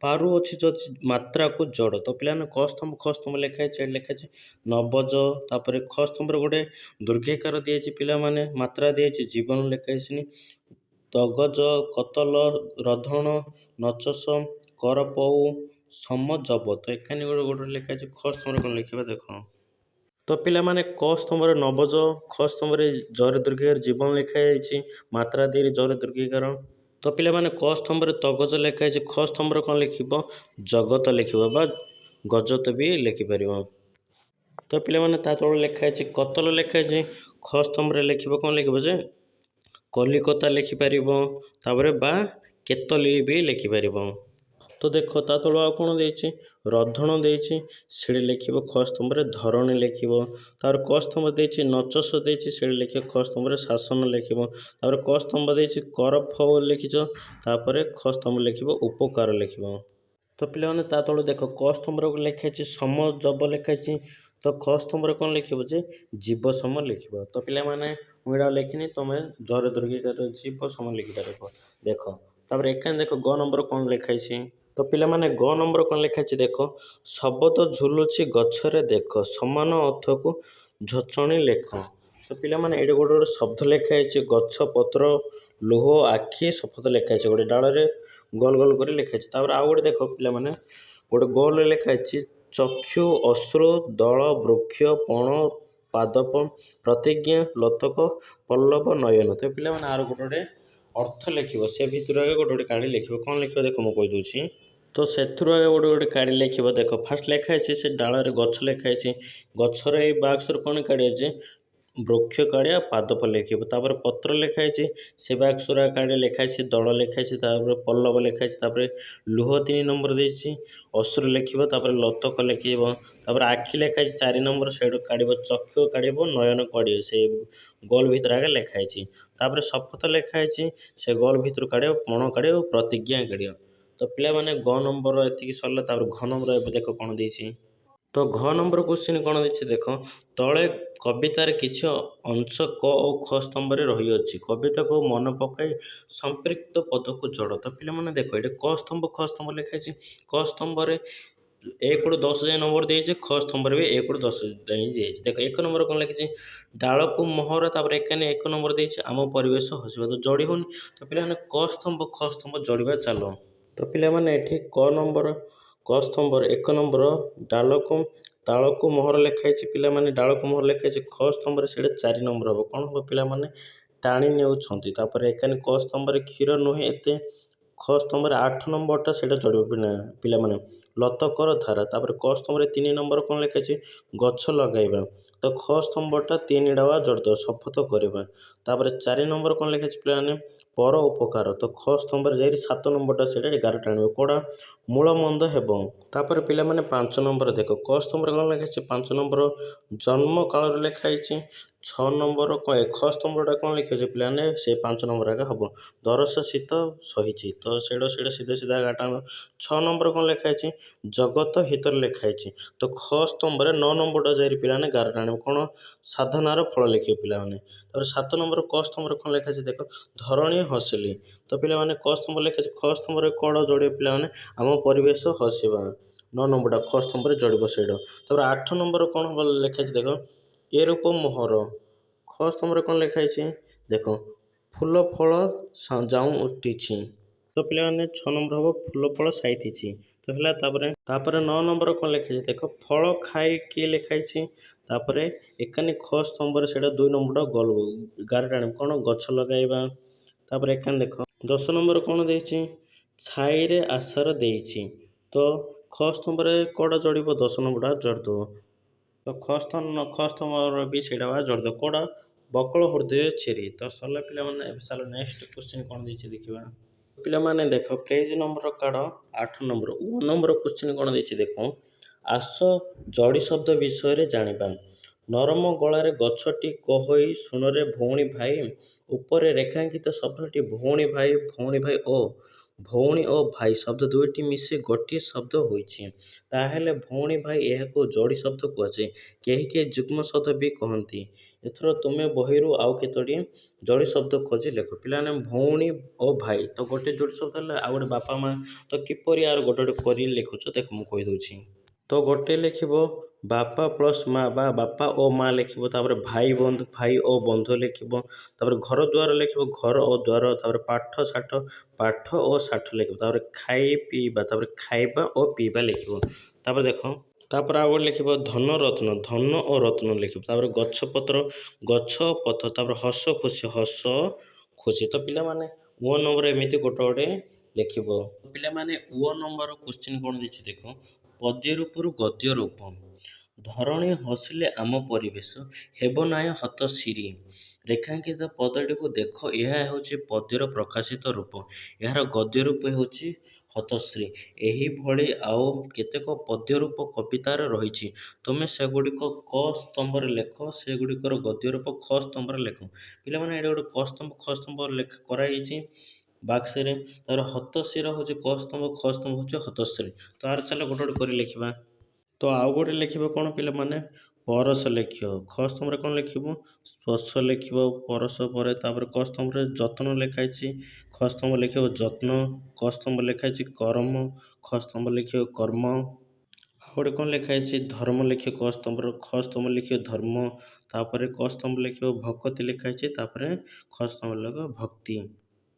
ପାରୁଅଛି ଯଦି ମାତ୍ରାକୁ ଜଡ଼। ତ ପିଲାମାନେ କ ସ୍ତମ୍ଭ ଖ ସ୍ତମ୍ଭ ଲେଖା ହେଇଛି, ଏଠି ଲେଖା ହେଇଛି ନବଜ, ତାପରେ ଖ ସ୍ତମ୍ଭରେ ଗୋଟେ ଦୀର୍ଘିକାର ଦିଆଯାଇଛି ପିଲାମାନେ, ମାତ୍ରା ଦିଆଯାଇଛି ଜୀବନ ଲେଖା ହେଇଛି, ତଗଜ, କତଲ, ରଧଣ, ନଚସ, କରପଉ, ସମଜବ। ତ ଏখানে ଗୋଟେ ଲେଖା ହେଇଛି ଖ ସ୍ତମ୍ଭରେ କ'ଣ ଲେଖିବା ଦେଖ। ତ ପିଲାମାନେ କ ସ୍ତମ୍ଭରେ ନବଜ, ଖ ସ୍ତମ୍ଭରେ ଜରେ ଦୀର୍ଘିକାର ଜୀବନ ଲେଖା ହେଇଛି, ମାତ୍ରା ଦେଇ ଜରେ ଦୀର୍ଘିକାର। ତ ପିଲାମାନେ କ ସ୍ତମ୍ଭରେ ତଗଜ ଲେଖା ହେଇଛି, ଖ ସ୍ତମ୍ଭରେ କ'ଣ ଲେଖିବ ଜଗତ ଲେଖିବ ବା ଗଜତ ବି ଲେଖିପାରିବ। ତ ପିଲାମାନେ ତା ତଳେ ଲେଖା ହେଇଛି କତଲ ଲେଖା ହେଇଛି, ଖ ସ୍ତମ୍ଭରେ ଲେଖିବ କ'ଣ ଲେଖିବ ଯେ କଲିକତା ଲେଖିପାରିବ, ତାପରେ ବା କେତଲି ବି ଲେଖିପାରିବ। ତ ଦେଖ ତା ତଳ ଆଉ କ'ଣ ଦେଇଛି ରଧଣ ଦେଇଛି, ସେଠି ଲେଖିବ ଖ ସ୍ତମ୍ଭରେ ଧରଣୀ ଲେଖିବ। ତାପରେ କ ସ୍ତମ୍ଭ ଦେଇଛି ନଚସ ଦେଇଛି, ସେଠି ଲେଖିବ ଖ ସ୍ତମ୍ଭରେ ଶାସନ ଲେଖିବ। ତାପରେ କ ସ୍ତମ୍ଭ ଦେଇଛି କରଫ ଲେଖିଛ, ତାପରେ ଖ ସ୍ତମ୍ଭ ଲେଖିବ ଉପକାର ଲେଖିବ। ତ ପିଲାମାନେ ତା ତଳେ ଦେଖ କ ସ୍ତମ୍ଭରେ ଲେଖା ହେଇଛି ସମଜବ ଲେଖା ହେଇଛି, ତ ଖ ସ୍ତମ୍ଭରେ କ'ଣ ଲେଖିବ ଯେ ଜୀବ ସମ ଲେଖିବ। ତ ପିଲାମାନେ ମୁଁ ଏଇଟା ଲେଖିନି, ତମେ ଜରେ ଦୀର୍ଘିକାର ଜୀବ ସମ ଲେଖିପାରିବ। ଦେଖ ତାପରେ ଏକାନେ ଦେଖ ଗ ନମ୍ବର କ'ଣ ଲେଖା ହେଇଛି। ତ ପିଲାମାନେ ଗ ନମ୍ବର କ'ଣ ଲେଖା ହେଇଛି ଦେଖ, ଶବଦ ଝୁଲୁଛି ଗଛରେ ଦେଖ ସମାନ ଅର୍ଥକୁ ଝଚଣି ଲେଖ। ତ ପିଲାମାନେ ଏଇଠି ଗୋଟେ ଶବ୍ଦ ଲେଖା ହେଇଛି, ଗଛ ପତ୍ର ଲୁହ ଆଖି ଶପଥ ଲେଖା ହେଇଛି, ଗୋଟେ ଡାଳରେ ଗୋଲ ଗୋଲ କରି ଲେଖା ହେଇଛି। ତାପରେ ଆଉ ଗୋଟେ ଦେଖ ପିଲାମାନେ ଗୋଟେ ଗୋଲରେ ଲେଖା ହେଇଛି ଚକ୍ଷୁ ଅଶ୍ରୁ ଦଳ ବୃକ୍ଷ ପଣ ପାଦପ ପ୍ରତିଜ୍ଞା ଲୋତକ ପଲ୍ଲବ ନୟନ। ତ ପିଲାମାନେ ଆର ଗୋଟେ ଅର୍ଥ ଲେଖିବ, ସେ ଭିତରୁ ଆଗେ ଗୋଟେ କାଢ଼ି ଲେଖିବ। କ'ଣ ଲେଖିବ ଦେଖ ମୁଁ କହିଦେଉଛି। ତ ସେଥିରୁ ଆଗେ ଗୋଟେ କାଢ଼ି ଲେଖିବ। ଦେଖ ଫାଷ୍ଟ ଲେଖା ହେଇଛି ସେ ଡାଳରେ ଗଛ ଲେଖା ହେଇଛି, ଗଛର ଏଇ ବାକ୍ସରୁ କ'ଣ କାଢ଼ିବା ଯେ ବୃକ୍ଷ କାଢ଼ିବା ପାଦପ ଲେଖିବ। ତାପରେ ପତ୍ର ଲେଖା ହେଇଛି, ସେ ବାକ୍ସରୁ କାଢ଼ି ଲେଖା ହେଇଛି ଦଳ ଲେଖା ହେଇଛି, ତାପରେ ପଲ୍ଲବ ଲେଖା ହେଇଛି, ତାପରେ ଲୁହ 3 ନମ୍ବର ଦେଇଛି, ଅଶ୍ରୁ ଲେଖିବ, ତାପରେ ଲୋତକ ଲେଖିବ, ତାପରେ ଆଖି ଲେଖା ହେଇଛି 4 ନମ୍ବର, ସେଇଠୁ କାଢ଼ିବ ଚକ୍ଷୁ କାଢ଼ିବ ନୟନ କାଢ଼ିବ, ସେ ଗୋଲ ଭିତରେ ଆଗେ ଲେଖା ହେଇଛି। ତାପରେ ଶପଥ ଲେଖା ହେଇଛି, ସେ ଗୋଲ ଭିତରୁ କାଢ଼ିବ, ପଣ କାଢ଼ିବ, ପ୍ରତିଜ୍ଞା କାଢ଼ିବ। ତ ପିଲାମାନେ ଗ ନମ୍ବର ଏତିକି ସରିଲା। ତାପରେ ଘ ନମ୍ବର ଏବେ ଦେଖ କ'ଣ ଦେଇଛି। ତ ଘ ନମ୍ବର କୋଶ୍ଚିନ୍ କ'ଣ ଦେଇଛି ଦେଖ, ତଳେ କବିତାର କିଛି ଅଂଶ କ ଓ ଖ ସ୍ତମ୍ଭରେ ରହିଅଛି, କବିତାକୁ ମନେ ପକାଇ ସମ୍ପୃକ୍ତ ପଦକୁ ଯୋଡ଼। ତ ପିଲାମାନେ ଦେଖ ଏଠି କ ସ୍ତମ୍ଭ ଖ ସ୍ତମ୍ଭ ଲେଖା ହେଇଛି, କ ସ୍ତମ୍ଭରେ 1 ରୁ 10 ଯାଏଁ ନମ୍ବର ଦେଇଛି, ଖ ସ୍ତମ୍ଭରେ ବି 1 ରୁ 10 ଯାଏଁ ଦେଇଛି। ଦେଖ 1 ନମ୍ବର କ'ଣ ଲେଖିଛି ଡାଳକୁ ମୋହର, ତାପରେ ଏକାନେ 1 ନମ୍ବର ଦେଇଛି ଆମ ପରିବେଶ ହସିବା। ତ ଯୋଡ଼ି ହଉନି, ତ ପିଲାମାନେ କ ସ୍ତମ୍ଭ ଖ ସ୍ତମ୍ଭ ଯୋଡ଼ିବା ଚାଲ। ତ ପିଲାମାନେ ଏଠି କ ନମ୍ବର କ ସ୍ତମ୍ଭର 1 ନମ୍ବର ଡାଳକୁ ତାଳକୁ ମୋହର ଲେଖା ହେଇଛି, ପିଲାମାନେ ଡାଳକୁ ମୋହର ଲେଖା ହେଇଛି, ଖ ସ୍ତମ୍ଭରେ ସେଇଟା 4 ନମ୍ବର ହେବ। କ'ଣ ହେବ ପିଲାମାନେ ଟାଣି ନେଉଛନ୍ତି। ତାପରେ ଏକାନେ କ ସ୍ତମ୍ଭରେ କ୍ଷୀର ନୁହେଁ ଏତେ, ଖ ସ୍ତମ୍ଭରେ 8 ନମ୍ବରଟା ସେଇଟା ଯୋଡ଼ିବ ପିଲାମାନେ ଲତକର ଧାରା। ତାପରେ କ ସ୍ତମ୍ଭରେ 3 ନମ୍ବର କ'ଣ ଲେଖା ହେଇଛି ଗଛ ଲଗାଇବା, ତ ଖ ସ୍ତମ୍ଭଟା 3 ଡାବା ଯୋଡ଼ିଦେବ ଶପଥ କରିବା। ତାପରେ 4 ନମ୍ବର କ'ଣ ଲେଖା ହେଇଛି ପିଲାମାନେ ପର ଉପକାର, ତ ଖ ସ୍ତମ୍ଭରେ ଯାଇକି 7 ନମ୍ବରଟା ସେଇଟା 11 ଟାଣିବ, କୋଉଟା ମୂଳ ମନ୍ଦ ହେବ। ତାପରେ ପିଲାମାନେ 5 ନମ୍ବର ଦେଖ, କ ସ୍ତମ୍ଭରେ କ'ଣ ଲେଖା ହେଇଛି 5 ନମ୍ବର ଜନ୍ମ କାଳରେ ଲେଖା ହେଇଛି, 6 ନମ୍ବର ଖ ସ୍ତମ୍ଭଟା କ'ଣ ଲେଖିଛି ପିଲାମାନେ ସେ 5 ନମ୍ବର ଆଗେ ହେବ ଦରସ ଶୀତ ସହିଛି, ତ ସେଇଟା ସିଧା ସିଧା ଗାଟା। 6 ନମ୍ବର କ'ଣ ଲେଖା ହେଇଛି ଜଗତ ହିତରେ ଲେଖା ହେଇଛି, ତ ଖ ସ୍ତମ୍ଭରେ 9 ନମ୍ବରଟା ଯାଇକି ପିଲାମାନେ 11 ଟାଣିବ, କ'ଣ ସାଧନାର ଫଳ ଲେଖିବେ ପିଲାମାନେ। ତାପରେ 7 ନମ୍ବର କ ସ୍ତମ୍ଭରେ କ'ଣ ଲେଖା ହେଇଛି ଦେଖ ଧରଣୀ ହସିଲି, ତ ପିଲାମାନେ କ ସ୍ତମ୍ଭ ଲେଖା ହେଇଛି, ଖ ସ୍ତମ୍ଭରେ କ'ଣ ଯୋଡ଼ିବ ପିଲାମାନେ ଆମ ପରିବେଶ ହସିବା, 9 ନମ୍ବରଟା ଖ ସ୍ତମ୍ଭରେ ଯୋଡ଼ିବ ସେଇଟା। ତାପରେ 8 ନମ୍ବର କ'ଣ ହେବ ଲେଖା ହେଇଛି ଦେଖ ଏ ରୂପ ମୋହର, ଖ ସ୍ତମ୍ଭରେ କ'ଣ ଲେଖା ହେଇଛି ଦେଖ ଫୁଲ ଫଳ ଯାଉଁ ଉଠିଛି, ତ ପିଲାମାନେ 6 ନମ୍ବର ହେବ ଫୁଲ ଫଳ ସାଇତିଛି, ତ ହେଲା। ତାପରେ 9 ନମ୍ବର କ'ଣ ଲେଖା ହେଇଛି ଦେଖ ଫଳ ଖାଇ କିଏ ଲେଖା ହେଇଛି, ତାପରେ ଏକାନି ଖ ସ୍ତମ୍ଭରେ ସେଇଟା 2 ନମ୍ବରଟା ଗୋଲ 11 ଟାଣିବ, କ'ଣ ଗଛ ଲଗାଇବା। ତାପରେ ଏକାନି ଦେଖ 10 ନମ୍ବର କ'ଣ ଦେଇଛି ଛାଇରେ ଆଶାର ଦେଇଛି, ତ ଖ ସ୍ତମ୍ଭରେ କୋଉଟା ଯୋଡ଼ିବ 10 ନମ୍ବରଟା ଯୋଡ଼ିଦେବ, ତ ଖ ସ୍ତମ୍ଭର ବି ସେଇଟା ଯୋଡ଼ିଦେବ, କୋଉଟା ବକଳ ହୃଦୟ ଛେରି। ତ ସରିଲା ପିଲାମାନେ। ଏବେ ଚାଲ ନେକ୍ସଟ କ୍ୱେଶ୍ଚିନ୍ କ'ଣ ଦେଇଛି ଦେଖିବା। ପିଲାମାନେ ଦେଖ ପେଜ ନମ୍ବର କାଢ଼ 8 ନମ୍ବର 1 ନମ୍ବର କ୍ୱେଶ୍ଚିନ୍ କ'ଣ ଦେଇଛି ଦେଖ, ଆସ ଯୋଡ଼ି ଶବ୍ଦ ବିଷୟରେ ଜାଣିବା। ନରମ ଗଳାରେ ଗଛଟି କହଇ ଶୁଣରେ ଭଉଣୀ ଭାଇ, ଉପରେ ରେଖାଙ୍କିତ ଶବ୍ଦଟି ଭଉଣୀ ଭାଇ ଓ ଭଉଣୀ ଓ ଭାଇ ଶବ୍ଦ ଦୁଇଟି ମିଶି ଗୋଟିଏ ଶବ୍ଦ ହୋଇଛି। ତାହେଲେ ଭଉଣୀ ଭାଇ ଏହାକୁ ଯୋଡ଼ି ଶବ୍ଦ କୁହାଯାଏ। କେହି କେହି ଯୁଗ୍ମ ଶବ୍ଦ ବି କହନ୍ତି। ଏଥର ତୁମେ ବହିରୁ ଆଉ କେତୋଟି ଯୋଡ଼ି ଶବ୍ଦ ଖୋଜି ଲେଖ। ପିଲାମାନେ ଭଉଣୀ ଓ ଭାଇ ତ ଗୋଟେ ଯୋଡ଼ି ଶବ୍ଦ ହେଲା, ଆଉ ଗୋଟେ ବାପା ମା। ତ କିପରି ଆର ଗୋଟେ ଗୋଟେ କରି ଲେଖୁଛ ଦେଖ ମୁଁ କହିଦେଉଛି। ତ ଗୋଟେ ଲେଖିବ ବାପା ପ୍ଲସ୍ ମା ବା ବାପା ଓ ମା ଲେଖିବ। ତାପରେ ଭାଇ ଓ ବନ୍ଧୁ ଲେଖିବ। ତାପରେ ଘର ଦ୍ୱାର ଲେଖିବ ଘର ଓ ଦ୍ୱାର। ତାପରେ ପାଠ ଓ ଷାଠ ଲେଖିବ। ତାପରେ ଖାଇ ପିଇବା, ତାପରେ ଖାଇବା ଓ ପିଇବା ଲେଖିବ। ତାପରେ ଦେଖ, ତାପରେ ଆଉ ଗୋଟେ ଲେଖିବ ଧନ ଓ ରତ୍ନ ଲେଖିବ। ତାପରେ ଗଛ ପତ୍ର। ତାପରେ ହସ ଖୁସି। ତ ପିଲାମାନେ ଓ ନମ୍ବର ଏମିତି ଗୋଟେ ଗୋଟେ ଲେଖିବ। ପିଲାମାନେ ଓ ନମ୍ବର କ୍ୱେଶ୍ଚିନ୍ କ'ଣ ଦେଇଛି ଦେଖ। ପଦ୍ୟ ରୂପରୁ ଗଦ୍ୟ ରୂପ। ଧରଣୀ ହସିଲେ ଆମ ପରିବେଶ ହେବ ନାହିଁ ହତଶିରି। ରେଖାଙ୍କିତ ପଦଟିକୁ ଦେଖ, ଏହା ହେଉଛି ପଦ୍ୟର ପ୍ରକାଶିତ ରୂପ। ଏହାର ଗଦ୍ୟ ରୂପ ହେଉଛି ହତଶ୍ରୀ। ଏହିଭଳି ଆଉ କେତେକ ପଦ୍ୟ ରୂପ କବିତାରେ ରହିଛି। ତୁମେ ସେଗୁଡ଼ିକ କ ସ୍ତମ୍ଭରେ ଲେଖ, ସେଗୁଡ଼ିକର ଗଦ୍ୟ ରୂପ ଖ ସ୍ତମ୍ଭରେ ଲେଖ। ପିଲାମାନେ ଏଇଟା ଗୋଟେ କ ସ୍ତମ୍ଭ ଖ ସ୍ତମ୍ଭ କରାଯାଇଛି ବାକ୍ସରେ। ତାପରେ ହତଶିର ହେଉଛି କ ସ୍ତମ୍ଭ, ଖ ସ୍ତମ୍ଭ ହେଉଛି ହତଶ୍ରୀ। ତ ଆର ଚାଲ ଗୋଟେ ଗୋଟେ କରି ଲେଖିବା। ତ ଆଉ ଗୋଟେ ଲେଖିବ କ'ଣ ପିଲାମାନେ, ପରଶ ଲେଖିବ। ଖ ସ୍ତମ୍ଭରେ କ'ଣ ଲେଖିବ, ସ୍ପର୍ଶ ଲେଖିବ ପରଶ ପରେ। ତାପରେ କ ସ୍ତମ୍ଭରେ ଯତ୍ନ ଲେଖା ହେଇଛି, ଖ ସ୍ତମ୍ଭ ଲେଖିବ ଯତ୍ନ। କ ସ୍ତମ୍ଭ ଲେଖା ହେଇଛି କରମ, ଖ ସ୍ତମ୍ଭ ଲେଖିବ କର୍ମ। ଆଉ ଗୋଟେ କ'ଣ ଲେଖା ହେଇଛି ଧର୍ମ ଲେଖିବ କ ସ୍ତମ୍ଭରେ, ଖ ସ୍ତମ୍ଭ ଲେଖିବ ଧର୍ମ। ତାପରେ କ ସ୍ତମ୍ଭ ଲେଖିବ ଭକତି ଲେଖା ହେଇଛି, ତାପରେ ଖ ସ୍ତମ୍ଭ ଲେଖିବ ଭକ୍ତି।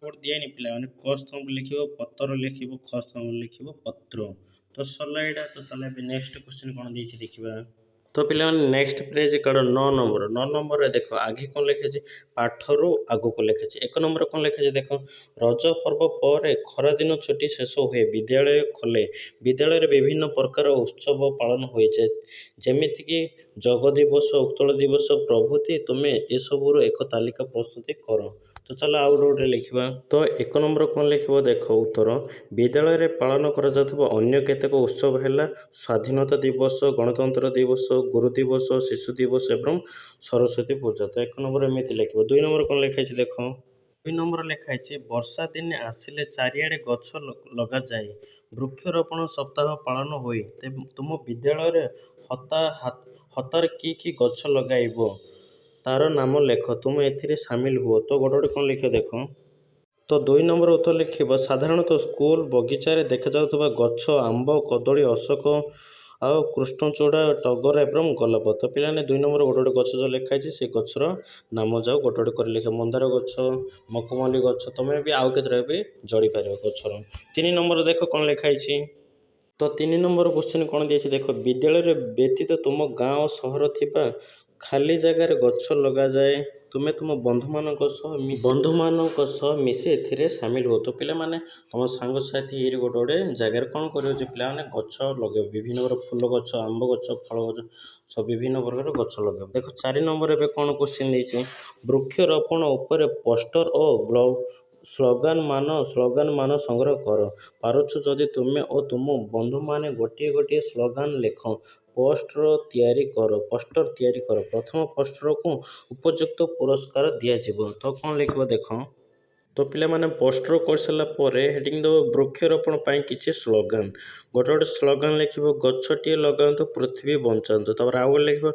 ଗୋଟେ ଦିଏନି ପିଲାମାନେ, କ ସ୍ତମ୍ଭ ଲେଖିବ ପତ୍ର ଲେଖିବ, ଖ ସ୍ତମ୍ଭ ଲେଖିବ ପତ୍ର। ତ ସରିଲା ଏଇଟା। ତ ଚାଲ ଏବେ ନେକ୍ସଟ କ୍ୱେଶ୍ଚିନ୍ କ'ଣ ଦେଇଛି ଦେଖିବା। ତ ପିଲାମାନେ ନେକ୍ସଟ ପେଜ କାଢ଼ 9 ନମ୍ବର। 9 ନମ୍ବରରେ ଦେଖ ଆଗେ କ'ଣ ଲେଖିଛି, ପାଠରୁ ଆଗକୁ ଲେଖିଛି। 1 ନମ୍ବର କ'ଣ ଲେଖିଛି ଦେଖ, ରଜ ପର୍ବ ପରେ ଖରାଦିନ ଛୁଟି ଶେଷ ହୁଏ, ବିଦ୍ୟାଳୟ ଖୋଲେ। ବିଦ୍ୟାଳୟରେ ବିଭିନ୍ନ ପ୍ରକାର ଉତ୍ସବ ପାଳନ ହୋଇଯାଏ, ଯେମିତିକି ଯୋଗ ଦିବସ, ଉତ୍କଳ ଦିବସ ପ୍ରଭୃତି। ତୁମେ ଏସବୁର ଏକ ତାଲିକା ପ୍ରସ୍ତୁତି କର। ତ ଚାଲ ଆଉ ଗୋଟେ ଲେଖିବା। ତ 1 ନମ୍ବର କ'ଣ ଲେଖିବ ଦେଖ ଉତ୍ତର। ବିଦ୍ୟାଳୟରେ ପାଳନ କରାଯାଉଥିବା ଅନ୍ୟ କେତେକ ଉତ୍ସବ ହେଲା ସ୍ୱାଧୀନତା ଦିବସ, ଗଣତନ୍ତ୍ର ଦିବସ, ଗୁରୁ ଦିବସ, ଶିଶୁ ଦିବସ ଏବଂ ସରସ୍ୱତୀ ପୂଜା। ତ 1 ନମ୍ବର ଏମିତି ଲେଖିବ। 2 ନମ୍ବର କ'ଣ ଲେଖା ହେଇଛି ଦେଖ। 2 ନମ୍ବର ଲେଖା ହେଇଛି ବର୍ଷା ଦିନେ ଆସିଲେ ଚାରିଆଡ଼େ ଗଛ ଲଗାଯାଏ, ବୃକ୍ଷରୋପଣ ସପ୍ତାହ ପାଳନ ହୁଏ। ତୁମ ବିଦ୍ୟାଳୟରେ ହତାରେ କି ଗଛ ଲଗାଇବ ତାର ନାମ ଲେଖ, ତୁମେ ଏଥିରେ ସାମିଲ ହୁଅ। ତ ଗୋଟେ ଗୋଟେ କ'ଣ ଲେଖିବ ଦେଖ। ତ 2 ନମ୍ବର ଉତ୍ତର ଲେଖିବ ସାଧାରଣତଃ ସ୍କୁଲ ବଗିଚାରେ ଦେଖାଯାଉଥିବା ଗଛ ଆମ୍ବ, କଦଳୀ, ଅଶୋକ ଆଉ କୃଷ୍ଣଚୂଡ଼ା, ଟଗର ଏବଂ ଗୋଲାପ। ତ ପିଲାମାନେ 2 ନମ୍ବର ଗୋଟେ ଗୋଟେ ଗଛ ଯେଉଁ ଲେଖା ହେଇଛି ସେ ଗଛର ନାମ ଯାଉ ଗୋଟେ ଗୋଟେ କରି ଲେଖିବ। ମନ୍ଦାର ଗଛ, ମଖମଲ୍ଲି ଗଛ, ତମେ ବି ଆଉ କେତେଟା ବି ଯୋଡ଼ି ପାରିବ ଗଛର। 3 ନମ୍ବର ଦେଖ କ'ଣ ଲେଖା ହେଇଛି। ତ 3 ନମ୍ବର କ୍ୱେଶ୍ଚିନ୍ କ'ଣ ଦେଇଛି ଦେଖ, ବିଦ୍ୟାଳୟରେ ବ୍ୟତୀତ ତୁମ ଗାଁ ଓ ସହର ଥିବା ଖାଲି ଜାଗାରେ ଗଛ ଲଗାଯାଏ। ତୁମେ ତୁମ ବନ୍ଧୁମାନଙ୍କ ସହ ମିଶି ଏଥିରେ ସାମିଲ ହୁଅ। ତ ପିଲାମାନେ ତୁମ ସାଙ୍ଗସାଥି ଏଇଠି ଗୋଟେ ଗୋଟେ ଜାଗାରେ କ'ଣ କରିବ ଯେ ପିଲାମାନେ ଗଛ ଲଗାଇବ। ବିଭିନ୍ନ ପ୍ରକାର ଫୁଲ ଗଛ, ଆମ୍ବ ଗଛ, ଫଳ ଗଛ, ସବୁ ବିଭିନ୍ନ ପ୍ରକାର ଗଛ ଲଗାଇବ। ଦେଖ 4 ନମ୍ବର ଏବେ କ'ଣ କ୍ୱେଶ୍ଚିନ୍ ଦେଇଛି, ବୃକ୍ଷରୋପଣ ଉପରେ ପୋଷ୍ଟର ଓ ସ୍ଲୋଗାନ ମାନ ସଂଗ୍ରହ କର। ପାରୁଛ ଯଦି ତୁମେ ଓ ତୁମ ବନ୍ଧୁମାନେ ଗୋଟିଏ ଗୋଟିଏ ସ୍ଲୋଗାନ ଲେଖ। ପୋଷ୍ଟର ତିଆରି କର। ପ୍ରଥମ ପୋଷ୍ଟରକୁ ଉପଯୁକ୍ତ ପୁରସ୍କାର ଦିଆଯିବ। ତ କ'ଣ ଲେଖିବ ଦେଖ। ତ ପିଲାମାନେ ପୋଷ୍ଟର କରିସାରିଲା ପରେ ହେଡ଼ିଂ ଦେବ ବୃକ୍ଷରୋପଣ ପାଇଁ କିଛି ସ୍ଲୋଗାନ। ଗୋଟେ ଗୋଟେ ସ୍ଲୋଗାନ ଲେଖିବ, ଗଛଟିଏ ଲଗାନ୍ତୁ ପୃଥିବୀ ବଞ୍ଚାନ୍ତୁ। ତାପରେ ଆଉ ଗୋଟେ ଲେଖିବ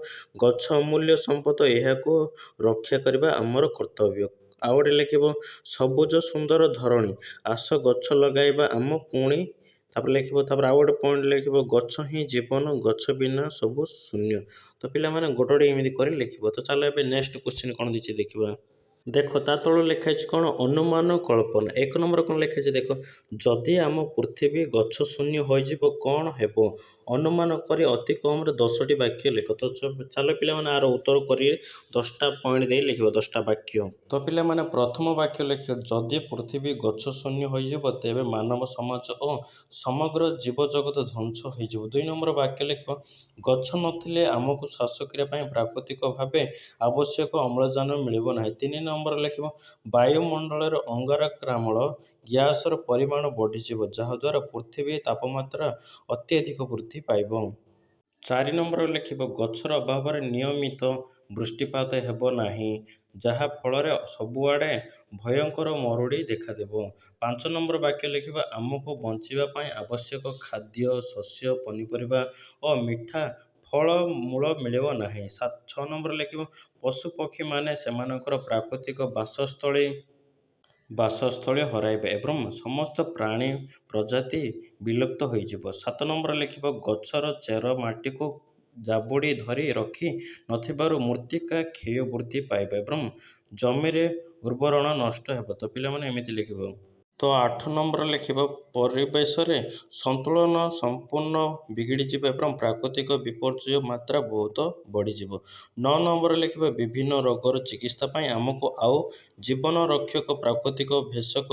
ଗଛ ଅମୂଲ୍ୟ ସମ୍ପଦ, ଏହାକୁ ରକ୍ଷା କରିବା ଆମର କର୍ତ୍ତବ୍ୟ। ଆଉ ଗୋଟେ ଲେଖିବ ସବୁଜ ସୁନ୍ଦର ଧରଣୀ, ଆସ ଗଛ ଲଗାଇବା ଆମ ପୁଣି। ତାପରେ ଲେଖିବ, ତାପରେ ଆଉ ଗୋଟେ ପଏଣ୍ଟ ଲେଖିବ ଗଛ ହିଁ ଜୀବନ, ଗଛ ବିନା ସବୁ ଶୂନ୍ୟ। ତ ପିଲାମାନେ ଗୋଟେ ଗୋଟେ ଏମିତି କରି ଲେଖିବ। ତ ଚାଲ ଏବେ ନେକ୍ସଟ କ୍ୱେଶ୍ଚିନ୍ କ'ଣ ଦେଇଛି ଦେଖିବା। ଦେଖ ତା ତଳୁ ଲେଖା ହେଇଛି କ'ଣ, ଅନୁମାନ କଳ୍ପନା। 1 ନମ୍ବର କ'ଣ ଲେଖା ହେଇଛି ଦେଖ, ଯଦି ଆମ ପୃଥିବୀ ଗଛ ଶୂନ୍ୟ ହୋଇଯିବ କ'ଣ ହେବ, ଅନୁମାନ କରି ଅତି କମରେ 10ଟି ବାକ୍ୟ ଲେଖ। ତ ଚାଲ ପିଲାମାନେ ଆର ଉତ୍ତର କରି 10ଟା ପଏଣ୍ଟ ଦେଇ ଲେଖିବ, 10ଟା ବାକ୍ୟ। ତ ପିଲାମାନେ ପ୍ରଥମ ବାକ୍ୟ ଲେଖିବ, ଯଦି ପୃଥିବୀ ଗଛ ଶୂନ୍ୟ ହୋଇଯିବ ତେବେ ମାନବ ସମାଜ ଓ ସମଗ୍ର ଜୀବଜଗତ ଧ୍ୱଂସ ହୋଇଯିବ। 2 ନମ୍ବର ବାକ୍ୟ ଲେଖିବ, ଗଛ ନଥିଲେ ଆମକୁ ଶ୍ୱାସକ୍ରିୟା ପାଇଁ ପ୍ରାକୃତିକ ଭାବେ ଆବଶ୍ୟକ ଅମ୍ଳଜାନ ମିଳିବ ନାହିଁ। 3 ନମ୍ବର ଲେଖିବ, ବାୟୁମଣ୍ଡଳରେ ଅଙ୍ଗାରକାମ୍ଳ ଗ୍ୟାସର ପରିମାଣ ବଢ଼ିଯିବ, ଯାହାଦ୍ୱାରା ପୃଥିବୀ ତାପମାତ୍ରା ଅତ୍ୟଧିକ ବୃଦ୍ଧି ପାଇବ। 4 ନମ୍ବର ଲେଖିବ, ଗଛର ଅଭାବରେ ନିୟମିତ ବୃଷ୍ଟିପାତ ହେବ ନାହିଁ, ଯାହା ଫଳରେ ସବୁଆଡ଼େ ଭୟଙ୍କର ମରୁଡ଼ି ଦେଖାଦେବ। 5 ନମ୍ବର ବାକ୍ୟ ଲେଖିବା ଆମକୁ ବଞ୍ଚିବା ପାଇଁ ଆବଶ୍ୟକ ଖାଦ୍ୟ, ଶସ୍ୟ, ପନିପରିବା ଓ ମିଠା ଫଳମୂଳ ମିଳିବ ନାହିଁ। 6 ନମ୍ବର ଲେଖିବ ପଶୁପକ୍ଷୀମାନେ ସେମାନଙ୍କର ପ୍ରାକୃତିକ ବାସସ୍ଥଳୀ ହରାଇବେ ଏବଂ ସମସ୍ତ ପ୍ରାଣୀ ପ୍ରଜାତି ବିଲୁପ୍ତ ହୋଇଯିବ। 7 ନମ୍ବର ଲେଖିବ ଗଛର ଚେର ମାଟିକୁ ଜାବୁଡ଼ି ଧରି ରଖି ନଥିବାରୁ ମୃତ୍ତିକା କ୍ଷୟ ବୃଦ୍ଧି ପାଇବ ଏବଂ ଜମିରେ ଉର୍ବରଣ ନଷ୍ଟ ହେବ। ତ ପିଲାମାନେ ଏମିତି ଲେଖିବ। ତ 8 ନମ୍ବର ଲେଖିବ ପରିବେଶରେ ସନ୍ତୁଳନ ସମ୍ପୂର୍ଣ୍ଣ ବିଗିଡ଼ିଯିବ ଏବଂ ପ୍ରାକୃତିକ ବିପର୍ଯ୍ୟୟ ମାତ୍ରା ବହୁତ ବଢ଼ିଯିବ। 9 ନମ୍ବର ଲେଖିବ ବିଭିନ୍ନ ରୋଗର ଚିକିତ୍ସା ପାଇଁ ଆମକୁ ଆଉ ଜୀବନ ରକ୍ଷକ ପ୍ରାକୃତିକ ଭେଷଜ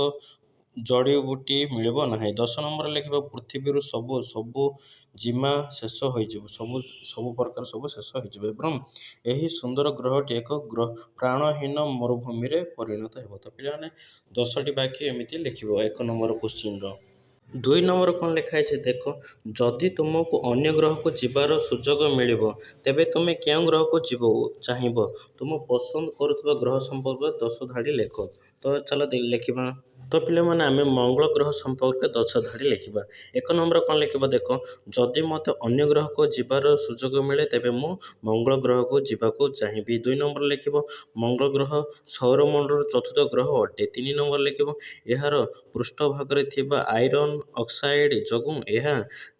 ଜଡ଼ିବୁଟି ମିଳିବ ନାହିଁ। 10 ନମ୍ବର ଲେଖିବ ପୃଥିବୀରୁ ସବୁ ଜିମା ଶେଷ ହୋଇଯିବ, ସବୁ ପ୍ରକାର ସବୁ ଶେଷ ହୋଇଯିବ ଏବଂ ଏହି ସୁନ୍ଦର ଗ୍ରହଟି ଏକ ପ୍ରାଣହୀନ ମରୁଭୂମିରେ ପରିଣତ ହେବ। ତ ପିଲାମାନେ 10ଟି ବାକ୍ୟ ଏମିତି ଲେଖିବ 1 ନମ୍ବର କୋଶ୍ଚିନ୍ର। 2 ନମ୍ବର କ'ଣ ଲେଖା ହେଇଛି ଦେଖ, ଯଦି ତୁମକୁ ଅନ୍ୟ ଗ୍ରହକୁ ଯିବାର ସୁଯୋଗ ମିଳିବ ତେବେ ତୁମେ କେଉଁ ଗ୍ରହକୁ ଚାହିଁବ? ତୁମ ପସନ୍ଦ କରୁଥିବା ଗ୍ରହ ସମ୍ପର୍କରେ 10 ଧାଡ଼ି ଲେଖ। ତ ଚାଲ ଲେଖିବା। ତ ପିଲାମାନେ ଆମେ ମଙ୍ଗଳ ଗ୍ରହ ସମ୍ପର୍କରେ 10 ଧାଡ଼ି ଲେଖିବା। 1 ନମ୍ବର କ'ଣ ଲେଖିବ ଦେଖ, ଯଦି ମୋତେ ଅନ୍ୟ ଗ୍ରହକୁ ଯିବାର ସୁଯୋଗ ମିଳେ ତେବେ ମୁଁ ମଙ୍ଗଳ ଗ୍ରହକୁ ଯିବାକୁ ଚାହିଁବି। 2 ନମ୍ବର ଲେଖିବ ମଙ୍ଗଳ ଗ୍ରହ ସୌରମଣ୍ଡଳର ଚତୁର୍ଥ ଗ୍ରହ ଅଟେ। 3 ନମ୍ବର ଲେଖିବ ଏହାର ପୃଷ୍ଠଭାଗରେ ଥିବା ଆଇରନ୍ ଅକ୍ସାଇଡ୍ ଯୋଗୁଁ ଏହା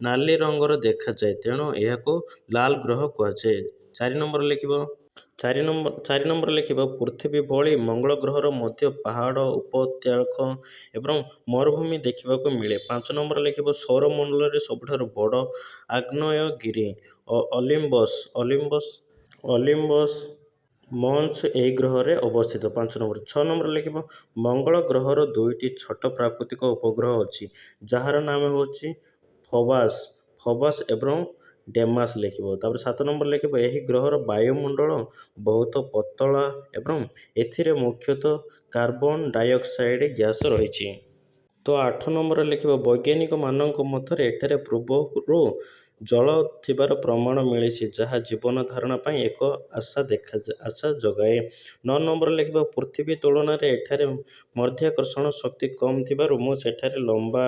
ନାଲି ରଙ୍ଗର ଦେଖାଯାଏ, ତେଣୁ ଏହାକୁ ଲାଲ ଗ୍ରହ କୁହାଯାଏ। 4 ନମ୍ବର ଲେଖିବ ପୃଥିବୀ ଭଳି ମଙ୍ଗଳ ଗ୍ରହର ମଧ୍ୟ ପାହାଡ଼, ଉପତ୍ୟକା ଏବଂ ମରୁଭୂମି ଦେଖିବାକୁ ମିଳେ। 5 ନମ୍ବର ଲେଖିବ ସୌରମଣ୍ଡଳରେ ସବୁଠାରୁ ବଡ଼ ଆଗ୍ନେୟଗିରି ଅଲିମ୍ବସ୍ ମନ୍ସ ଏହି ଗ୍ରହରେ ଅବସ୍ଥିତ। 5 ନମ୍ବର। 6 ନମ୍ବର ଲେଖିବ ମଙ୍ଗଳ ଗ୍ରହର 2ଟି ଛୋଟ ପ୍ରାକୃତିକ ଉପଗ୍ରହ ଅଛି, ଯାହାର ନାମ ହେଉଛି ଫୋବସ୍ ଏବଂ ଡେମାସ୍ ଲେଖିବ। ତାପରେ 7 ନମ୍ବର ଲେଖିବ ଏହି ଗ୍ରହର ବାୟୁମଣ୍ଡଳ ବହୁତ ପତଳା ଏବଂ ଏଥିରେ ମୁଖ୍ୟତଃ କାର୍ବନ ଡାଇଅକ୍ସାଇଡ୍ ଗ୍ୟାସ୍ ରହିଛି। ତ 8 ନମ୍ବର ଲେଖିବ ବୈଜ୍ଞାନିକମାନଙ୍କ ମତରେ ଏଠାରେ ପୂର୍ବରୁ ଜଳ ଥିବାର ପ୍ରମାଣ ମିଳିଛି, ଯାହା ଜୀବନ ଧାରଣ ପାଇଁ ଏକ ଆଶା ଯୋଗାଏ। 9 ନମ୍ବର ଲେଖିବ ପୃଥିବୀ ତୁଳନାରେ ଏଠାରେ ମାଧ୍ୟାକର୍ଷଣ ଶକ୍ତି କମ୍ ଥିବାରୁ ମୁଁ ସେଠାରେ ଲମ୍ବା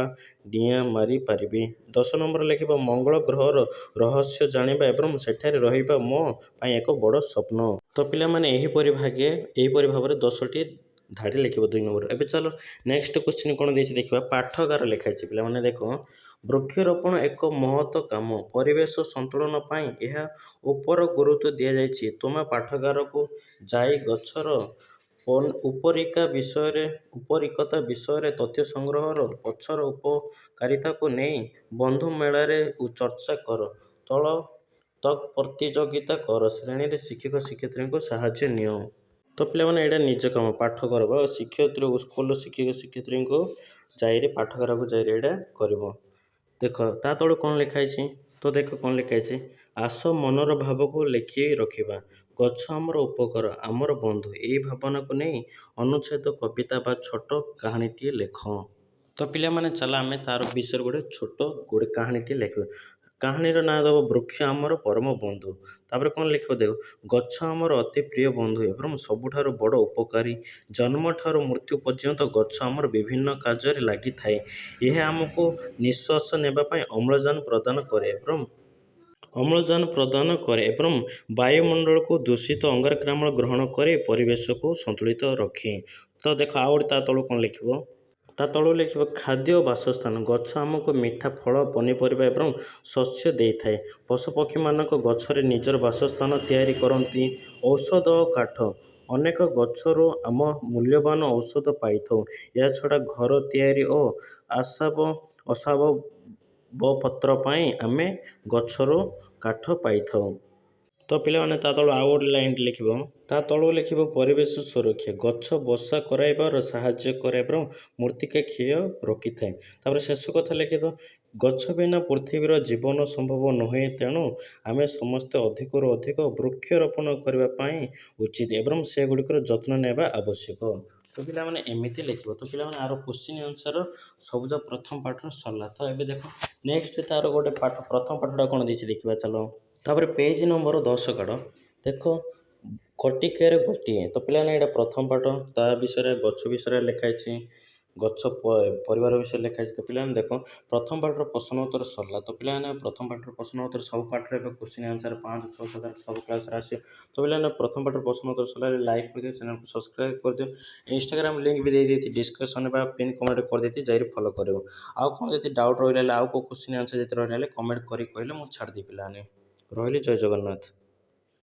ଡିଆଁ ମାରିପାରିବି। 10 ନମ୍ବର ଲେଖିବ ମଙ୍ଗଳ ଗ୍ରହର ରହସ୍ୟ ଜାଣିବା ଏବଂ ସେଠାରେ ରହିବା ମୋ ପାଇଁ ଏକ ବଡ଼ ସ୍ୱପ୍ନ। ତ ପିଲାମାନେ ଏହିପରି ଭାବରେ 10ଟି ଧାଡ଼ି ଲେଖିବ 2 ନମ୍ବର। ଏବେ ଚାଲ ନେକ୍ସଟ କ୍ୱେଶ୍ଚିନ୍ କ'ଣ ଦେଇଛି ଦେଖିବା। ପାଠାଗାର ଲେଖା ହେଇଛି। ପିଲାମାନେ ଦେଖ, ବୃକ୍ଷରୋପଣ ଏକ ମହତ୍ କାମ। ପରିବେଶ ସନ୍ତୁଳନ ପାଇଁ ଏହା ଉପରେ ଗୁରୁତ୍ୱ ଦିଆଯାଇଛି। ତୁମେ ପାଠାଗାରକୁ ଯାଇ ଗଛର ଉପକାରିତା ବିଷୟରେ ତଥ୍ୟ ସଂଗ୍ରହ କର, ଗଛର ଉପକାରିତାକୁ ନେଇ ବନ୍ଧୁ ମେଳରେ ଚର୍ଚ୍ଚା କର, ତକ୍ ପ୍ରତିଯୋଗିତା କର, ଶ୍ରେଣୀରେ ଶିକ୍ଷକ ଶିକ୍ଷୟିତ୍ରୀଙ୍କୁ ସାହାଯ୍ୟ ନିଅ। ତ ପିଲାମାନେ ଏଇଟା ନିଜ କାମ, ପାଠ କରିବ। ସ୍କୁଲର ଶିକ୍ଷକ ଶିକ୍ଷୟିତ୍ରୀଙ୍କୁ ପାଠାଗାରକୁ ଯାଇ ଏଇଟା କରିବ। ଦେଖ ତା ତଳୁ କ'ଣ ଲେଖା ହେଇଛି। ତ ଦେଖ କ'ଣ ଲେଖା ହେଇଛି, ଆସ ମନର ଭାବକୁ ଲେଖି ରଖିବା। ଗଛ ଆମର ଉପକାର, ଆମର ବନ୍ଧୁ। ଏହି ଭାବନାକୁ ନେଇ ଅନୁଚ୍ଛେଦ, କବିତା ବା ଛୋଟ କାହାଣୀଟିଏ ଲେଖ। ତ ପିଲାମାନେ ଚାଲ ଆମେ ତାର ବିଷୟରେ ଗୋଟେ କାହାଣୀଟିଏ ଲେଖିବା। କାହାଣୀର ନାଁ ଦେବ ବୃକ୍ଷ ଆମର ପରମ ବନ୍ଧୁ। ତାପରେ କ'ଣ ଲେଖିବ ଦେଖ, ଗଛ ଆମର ଅତି ପ୍ରିୟ ବନ୍ଧୁ ଏବଂ ସବୁଠାରୁ ବଡ଼ ଉପକାରୀ। ଜନ୍ମଠାରୁ ମୃତ୍ୟୁ ପର୍ଯ୍ୟନ୍ତ ଗଛ ଆମର ବିଭିନ୍ନ କାର୍ଯ୍ୟରେ ଲାଗିଥାଏ। ଏହା ଆମକୁ ନିଶ୍ୱାସ ନେବା ପାଇଁ ଅମ୍ଳଜାନ ପ୍ରଦାନ କରେ ଏବଂ ବାୟୁମଣ୍ଡଳକୁ ଦୂଷିତ ଅଙ୍ଗାରକାମ୍ଳ ଗ୍ରହଣ କରି ପରିବେଶକୁ ସନ୍ତୁଳିତ ରଖେ। ତ ଦେଖ ଆଉ ଗୋଟେ ତା ତଳୁ କ'ଣ ଲେଖିବ। ତା ତଳୁ ଲେଖିବ ଖାଦ୍ୟ ଓ ବାସସ୍ଥାନ। ଗଛ ଆମକୁ ମିଠା ଫଳ, ପନିପରିବା ଏବଂ ଶସ୍ୟ ଦେଇଥାଏ। ପଶୁପକ୍ଷୀମାନଙ୍କ ଗଛରେ ନିଜର ବାସସ୍ଥାନ ତିଆରି କରନ୍ତି। ଔଷଧ ଓ କାଠ। ଅନେକ ଗଛରୁ ଆମେ ମୂଲ୍ୟବାନ ଔଷଧ ପାଇଥାଉ। ଏହାଛଡ଼ା ଘର ତିଆରି ଓ ଆସବାବପତ୍ର ପାଇଁ ଆମେ ଗଛରୁ କାଠ ପାଇଥାଉ। ତ ପିଲାମାନେ ତା ତଳୁ ଆଉ ଗୋଟେ ଲାଇନ୍ ଲେଖିବ। ତା ତଳୁ ଲେଖିବ ପରିବେଶ ସୁରକ୍ଷା। ଗଛ ବର୍ଷା କରାଇବାରେ ସାହାଯ୍ୟ କରେ ଏବଂ ମୃତ୍ତିକା କ୍ଷୟ ରୋକିଥାଏ। ତାପରେ ଶେଷ କଥା ଲେଖିବ, ଗଛ ବିନା ପୃଥିବୀର ଜୀବନ ସମ୍ଭବ ନୁହେଁ, ତେଣୁ ଆମେ ସମସ୍ତେ ଅଧିକରୁ ଅଧିକ ବୃକ୍ଷରୋପଣ କରିବା ପାଇଁ ଉଚିତ ଏବଂ ସେଗୁଡ଼ିକର ଯତ୍ନ ନେବା ଆବଶ୍ୟକ। ତ ପିଲାମାନେ ଏମିତି ଲେଖିବ। ତ ପିଲାମାନେ ଆର କ୍ୱେଶ୍ଚିନ୍ ଆନ୍ସର ସବୁଜ ପ୍ରଥମ ପାଠ ସରିଲା। ତ ଏବେ ଦେଖ ନେକ୍ସଟ ତାର ଗୋଟେ ପାଠ, ପ୍ରଥମ ପାଠଟା କ'ଣ ଦେଇଛି ଦେଖିବା ଚାଲ। ତାପରେ ପେଜ ନମ୍ବର 10 କାଢ଼। ଦେଖ କଟିକିଆରେ ଗୋଟିଏ। ତ ପିଲାମାନେ ଏଇଟା ପ୍ରଥମ ପାଠ, ତା ବିଷୟରେ ଗଛ ବିଷୟରେ ଲେଖା ହେଇଛି, ଗଛ ପରିବାର ବିଷୟରେ ଲେଖା ହେଇଛି। ତ ପିଲାମାନେ ଦେଖ, ପ୍ରଥମ ପାଠର ପ୍ରଶ୍ନ ଉତ୍ତର ସରିଲା। ତ ପିଲାମାନେ ପ୍ରଥମ ପାଠର ପ୍ରଶ୍ନ ଉତ୍ତର ସବୁ ପାଠରେ ଏବେ କ୍ୱେଶ୍ଚିନ୍ ଆନ୍ସର୍ 5, 6, 7, 8 ସବୁ କ୍ଲାସ୍ରେ ଆସିବ। ତ ପିଲାମାନେ ପ୍ରଥମ ପାଠର ପ୍ରଶ୍ନ ଉତ୍ତର ସରିଲା, ଲାଇକ୍ କରିଦିଅ, ଚ୍ୟାନେଲ୍କୁ ସବସ୍କ୍ରାଇବ୍ କରିଦିଅ। ଇନଷ୍ଟାଗ୍ରାମ ଲିଙ୍କ୍ ବି ଦେଇଦେଇଛି ଡିସ୍କ୍ରିପ୍ସନ୍ ବା ପିନ୍ କମେଣ୍ଟ କରିଦେଇଛି, ଯାଇକି ଫଲୋ କରିବ। ଆଉ କ'ଣ ଯଦି ଡାଉଟ୍ ରହିଲା, ଆଉ କେଉଁ କ୍ୱେଶ୍ଚିନ୍ ଆନ୍ସର୍ ଯଦି ରହିଲା, କମେଣ୍ଟ କରି କହିଲେ ମୁଁ ଛାଡ଼ିଦେବି ପିଲାମାନେ। ରହିଲି, ଜୟ ଜଗନ୍ନାଥ।